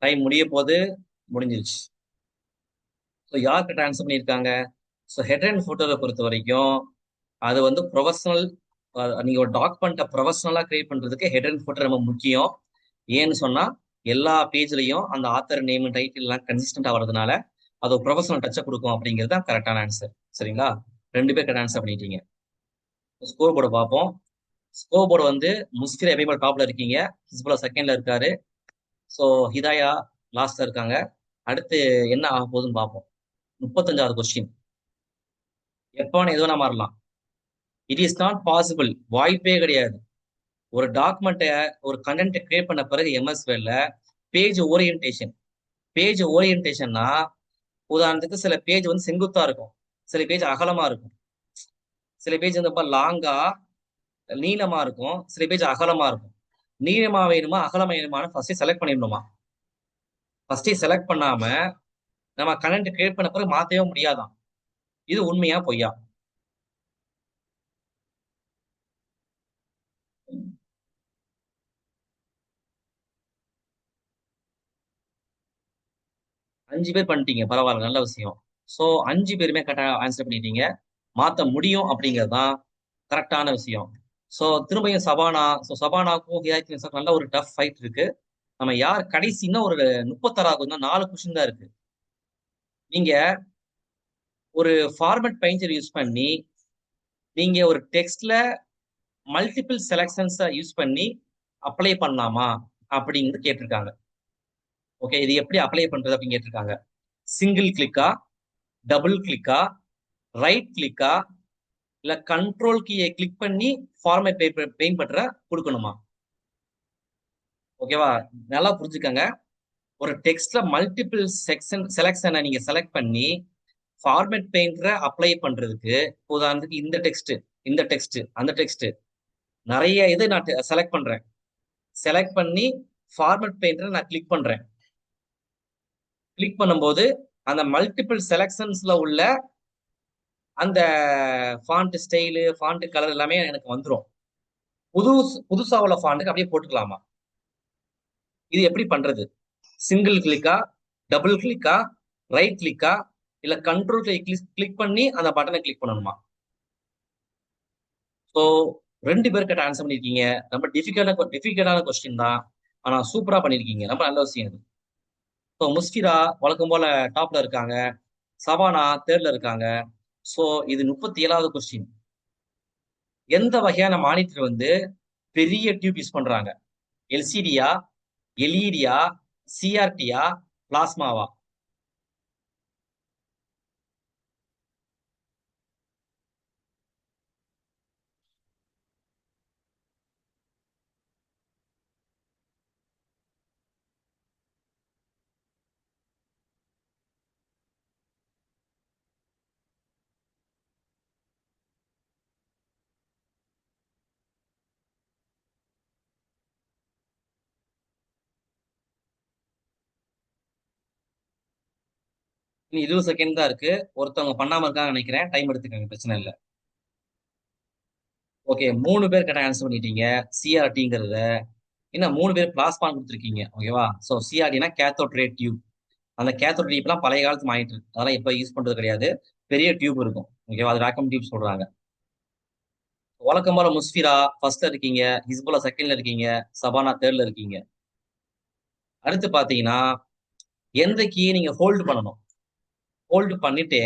Speaker 1: டைம் முடிய போது, முடிஞ்சிருச்சு. ஸோ யாருக்கு ட்ரான்ஸ்ஃபர் பண்ணியிருக்காங்க? ஸோ ஹெட் அண்ட் ஃபுட்டரை பொறுத்த வரைக்கும் அது வந்து ப்ரொஃபஷனல். நீங்க ஒரு டாக்குமெண்ட்டை ப்ரொஃபஷனலா கிரியேட் பண்றதுக்கு ஹெட் அண்ட் ஃபுட்டர் ரொம்ப முக்கியம். ஏன்னு சொன்னா எல்லா பேஜ்லயும் அந்த ஆத்தர் நேம், டைட்டில் எல்லாம் கன்சிஸ்டன்டா வர்றதுனால அது ஒரு ப்ரொஃபஷனல் டச்சை கொடுக்கும் அப்படிங்கிறது தான் கரெக்டான ஆன்சர். சரிங்களா? 2 பேர் கரெக்ட் ஆன்சர் பண்ணிட்டீங்க. ஸ்கோர் போர்டு பார்ப்போம். ஸ்கோர் போர்டு வந்து முஸ்கில் எபைபல் டாப்ல இருக்கீங்க, ஹிஸ்புல்லா செகண்ட்ல இருக்காரு. ஸோ ஹிதாயா லாஸ்ட்ல இருக்காங்க. அடுத்து என்ன ஆக போகுதுன்னு பார்ப்போம். 35வது கொஸ்டின். எப்போன்னு எது வேணா மாறலாம். It is not possible. வாய்ப்பே கிடையாது. ஒரு டாக்குமெண்ட்டை, ஒரு கண்டென்ட் கிரியேட் பண்ண பிறகு எம்எஸ்வேல பேஜ் ஓரியன்டேஷன். பேஜ் ஓரியன்டேஷன்னா உதாரணத்துக்கு சில பேஜ் வந்து செங்குத்தா இருக்கும், சில பேஜ் அகலமா இருக்கும், சில பேஜ் வந்து ரொம்ப லாங்கா நீளமா இருக்கும், சில பேஜ் அகலமா இருக்கும். நீளமா வேணுமா, அகலமா வேணுமான்னு ஃபர்ஸ்டே செலக்ட் பண்ணிடணுமா? ஃபர்ஸ்டே செலக்ட் பண்ணாம நம்ம கண்டென்ட் கிரியேட் பண்ண பிறகு மாத்தவே முடியாதான். இது உண்மையா பொய்யா? 5 பேர் பண்ணிட்டீங்க, பரவாயில்ல, நல்ல விஷயம். ஸோ 5 பேருமே கரெக்டா ஆன்சர் பண்ணிட்டீங்க. மாத்த முடியும் அப்படிங்கிறது தான் கரெக்டான விஷயம். ஸோ திரும்பியும் சபானா, சபானாக்கும் ஹிதாயத் நிசாக்கும் நல்ல ஒரு டஃப் ஃபைட் இருக்கு. நம்ம யார் கடைசின்னா ஒரு 36வது இன்னும் 4 கொஸ்டின் தான் இருக்கு. நீங்க ஒரு ஃபார்மட் பெயிண்டர் யூஸ் பண்ணி நீங்க ஒரு டெக்ஸ்ட்ல மல்டிபிள் செலக்ஷன்ஸ் யூஸ் பண்ணி அப்ளை பண்ணலாமா அப்படிங்கிறது கேட்டிருக்காங்க. ஓகே, இது எப்படி அப்ளை பண்றது அப்படின்னு கேட்டிருக்காங்க. சிங்கிள் கிளிக்கா, டபுள் கிளிக்கா, ரைட் கிளிக்கா, இல்ல கண்ட்ரோல் கீயை கிளிக் பண்ணி ஃபார்மேட் பெயிண்ட் பண்ற கொடுக்கணுமா? ஓகேவா? நல்லா புரிஞ்சுக்கங்க. ஒரு டெக்ஸ்ட்ல மல்டிபிள் செலக்ஷனை நீங்க செலக்ட் பண்ணி ஃபார்மேட் பெயிண்டரை அப்ளை பண்றதுக்கு, உதாரணத்துக்கு இந்த டெக்ஸ்ட் அந்த டெக்ஸ்ட் நிறைய இது நான் செலக்ட் பண்றேன். செலக்ட் பண்ணி ஃபார்மேட் பெயிண்டரை நான் கிளிக் பண்றேன். கிளிக் பண்ணும்போது அந்த மல்டிபிள் செலக்ஷன்ஸ்ல உள்ள அந்த ஃபாண்ட் ஸ்டைலு, ஃபாண்ட் கலர் எல்லாமே எனக்கு வந்துரும். புது புதுசா உள்ள ஃபாண்ட்டுக்கு அப்படியே போட்டுக்கலாமா? இது எப்படி பண்றது? சிங்கிள் கிளிக்கா, டபுள் கிளிக்கா, ரைட் கிளிக்கா, இல்ல கண்ட்ரோல் கிளிக் பண்ணி அந்த பட்டனை கிளிக் பண்ணணுமா? ஸோ 2 பேர் கிட்ட ஆன்சர் பண்ணிருக்கீங்க. ரொம்ப டிஃபிகல்ட்டான கொஸ்டின் தான். ஆனா சூப்பரா பண்ணிருக்கீங்க. ரொம்ப நல்ல விஷயம் இது. ஸோ முஸ்கிரா வழக்கம் போல டாப்ல இருக்காங்க. சபானா தேர்ட்ல இருக்காங்க. ஸோ இது 37வது கொஸ்டின். எந்த வகையான மானிட்டர் வந்து பெரிய டியூப் யூஸ் பண்றாங்க? எல்சிடியா, எல்இடியா, சிஆர்டியா, பிளாஸ்மாவா? இன்னும் 20 செகண்ட் தான் இருக்கு. ஒருத்தவங்க பண்ணாம இருக்காங்க நினைக்கிறேன். டைம் எடுத்துக்கங்க, பிரச்சனை இல்லை. ஓகே, 3 பேர் கிட்ட ஆன்சர் பண்ணிட்டீங்க. சிஆர்டிங்கிறத இன்னும் 3 பேர் பிளாஸ்மான்னு கொடுத்துருக்கீங்க. ஓகேவா? ஸோ சிஆர்டினா கேத்தோட் ரே டியூப். அந்த கேத்தோட் டியூப்லாம் பழைய காலத்து மானிட்டர், அதெல்லாம் இப்ப யூஸ் பண்றது கிடையாது. பெரிய டியூப் இருக்கும். ஓகேவா? அது வேக்கம் டியூப் சொல்றாங்க. வழக்கம் போல முஸ்பிரா ஃபர்ஸ்ட்ல இருக்கீங்க, ஹிஸ்புல்லா செகண்ட்ல இருக்கீங்க, சபானா தேர்ட்ல இருக்கீங்க. அடுத்து பாத்தீங்கன்னா எந்த கீயை நீங்க ஹோல்டு பண்ணணும்? ஹோல்டு பண்ணிட்டு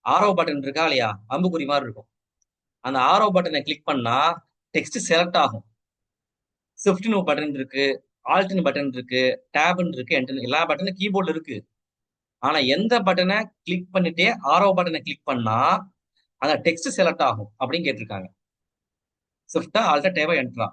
Speaker 1: ஆரோ பட்டன் இருக்கா இல்லையா, அம்புக்குறி மாதிரி இருக்கும். அந்த ஆரோ பட்டனை கிளிக் பண்ணா டெக்ஸ்ட் செலக்ட் ஆகும். ஷிஃப்ட்னு பட்டன் இருக்கு, ஆல்ட்னு பட்டன் இருக்கு, டேப்னு இருக்கு, என்டர், எல்லா பட்டனும் கீபோர்ட்ல இருக்கு. ஆனா எந்த பட்டனை கிளிக் பண்ணிட்டே ஆரோ பட்டனை கிளிக் பண்ணா அந்த டெக்ஸ்ட் செலக்ட் ஆகும் அப்படின்னு கேட்டிருக்காங்க. ஷிஃப்டா, ஆல்டா, டேபா, என்ட்ரா?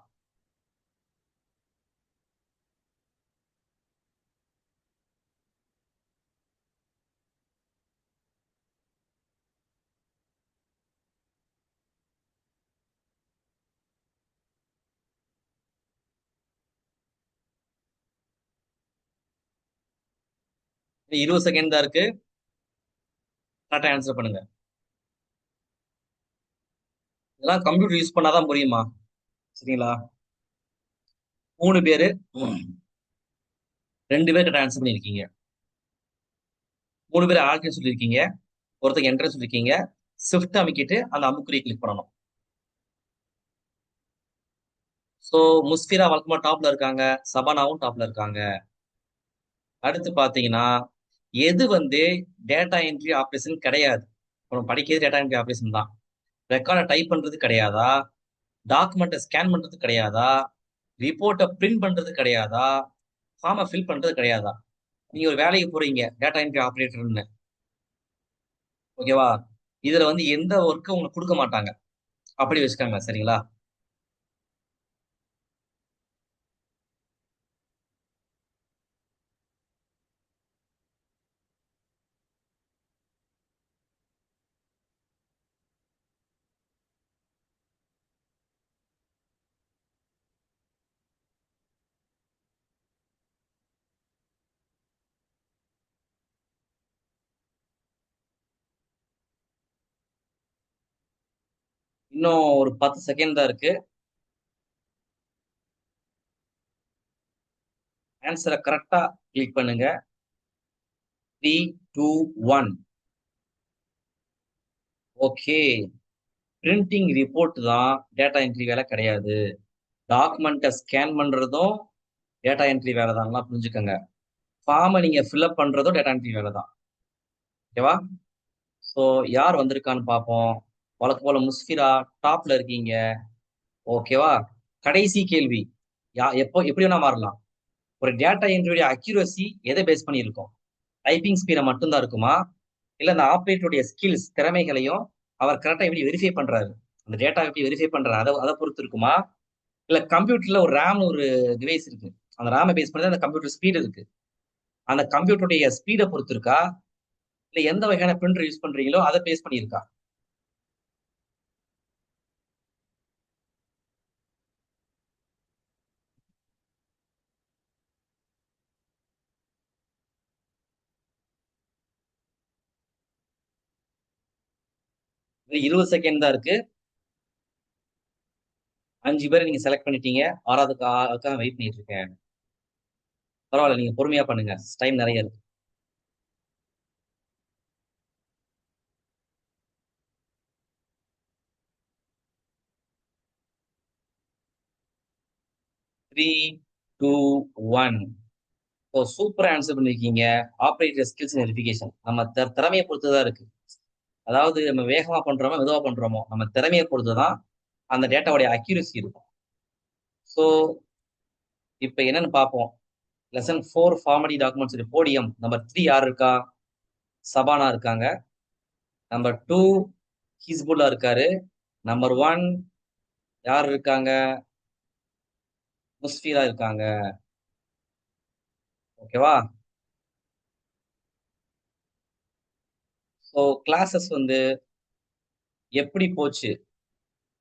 Speaker 1: 20 செகண்ட் தான் இருக்கு. கரெக்டா ஆன்சர் பண்ணுங்க. இதெல்லாம் கம்ப்யூட்டர் யூஸ் பண்ணாதான் புரியுமா? சரிங்களா? 3 பேரு, 2 பேர் கிட்ட ஆன்சர் பண்ணிருக்கீங்க. 3 பேர் ஆல்ட்னு சொல்லியிருக்கீங்க. ஒருத்தருக்கு என்ட்ரு சொல்லியிருக்கீங்க. ஷிஃப்ட் அமைக்கிட்டு அந்த அம்புக்குறியை கிளிக் பண்ணணும். ஸோ முஸ்பிரா வழக்கமா டாப்ல இருக்காங்க, சபானாவும் டாப்ல இருக்காங்க. அடுத்து பாத்தீங்கன்னா எது வந்து டேட்டா என்ட்ரி ஆப்ரேஷன் கிடையாது? நம்ம படிக்கிறது டேட்டா என்ட்ரி ஆப்ரேஷன் தான். ரெக்கார்டை டைப் பண்றது கிடையாதா? டாக்குமெண்ட்டை ஸ்கேன் பண்றது கிடையாதா? ரிப்போர்ட்டை பிரிண்ட் பண்றது கிடையாதா? ஃபார்மை ஃபில் பண்றது கிடையாதா? நீங்க ஒரு வேலைக்கு போறீங்க, டேட்டா என்ட்ரி ஆப்ரேட்டர்னு. ஓகேவா? இதுல வந்து எந்த ஒர்க்கும் உங்களுக்கு கொடுக்க மாட்டாங்க. அப்படி வச்சுக்காங்க, சரிங்களா? இன்னும் ஒரு 10 செகண்ட் தான் இருக்கு. ஆன்சரை கரெக்டா கிளிக் பண்ணுங்க. Three two one. Okay. Printing report தான் டேட்டா என்ட்ரி வேலை கிடையாது. டாக்குமெண்ட்டை ஸ்கேன் பண்றதும் டேட்டா என்ட்ரி வேலை தான், புரிஞ்சுக்கோங்க. ஃபார்மை நீங்க ஃபில்அப் பண்றதும் டேட்டா என்ட்ரி வேலை தான். ஓகேவா? ஸோ யார் வந்திருக்கான்னு பார்ப்போம். வழக்கு போல முஸ்ஃபிரா டாப்ல இருக்கீங்க. ஓகேவா? கடைசி கேள்வி. எப்போ எப்படி வேணா மாறலாம். ஒரு டேட்டா என்ட்ரியுடைய அக்யூரசி எதை பேஸ் பண்ணி இருக்கும்? டைப்பிங் ஸ்பீடை மட்டும்தான் இருக்குமா, இல்ல அந்த ஆப்ரேட்டருடைய ஸ்கில்ஸ் திறமைகளையும் அவர் கரெக்டா எப்படி வெரிஃபை பண்றாரு, அந்த டேட்டா எப்படி வெரிஃபை பண்றாரு அதை அதை பொறுத்து இருக்குமா, இல்ல கம்ப்யூட்டர்ல ஒரு ரேம் ஒரு டிவைஸ் இருக்கு, அந்த ரேமை பேஸ் பண்ணி தான் அந்த கம்ப்யூட்டர் ஸ்பீடு இருக்கு, அந்த கம்ப்யூட்டருடைய ஸ்பீடை பொறுத்து இருக்கா, இல்ல எந்த வகையான பிரிண்டர் யூஸ் பண்றீங்களோ அதை பேஸ் பண்ணியிருக்கா? இது 20 செகண்ட் தான் இருக்கு. 5 பேரை நீங்க செலக்ட் பண்ணிட்டீங்க. ஆறாவதுக்காக வெயிட் பண்ணிட்டு இருக்கேன். பரவாயில்ல, நீங்க பொறுமையா பண்ணுங்க, டைம் நிறைய இருக்கு. 3 2 1. ஓ, சூப்பரா ஆன்சர் பண்ணிருக்கீங்க. ஆப்ரேட்டர் ஸ்கில்ஸ் வெரிஃபிகேஷன் நம்ம திறமையை பொறுத்து தான் இருக்கு. அதாவது நம்ம வேகமா பண்றோமோ மெதுவா பண்றோமோ, நம்ம திறமையை பொறுத்து தான் அந்த டேட்டாவுடைய அக்யூரசி இருக்கும். ஸோ இப்போ என்னன்னு பார்ப்போம். லெசன் 4 ஃபார்மடி டாக்குமெண்ட்ஸ் போடியம் நம்பர் 3 யார் இருக்கா? சபானா இருக்காங்க. நம்பர் 2 ஹிஸ்புல்லா இருக்காரு. நம்பர் 1 யார் இருக்காங்க? முஸ்ஃபிரா இருக்காங்க. ஓகேவா? ஸோ கிளாஸஸ் வந்து எப்படி போச்சு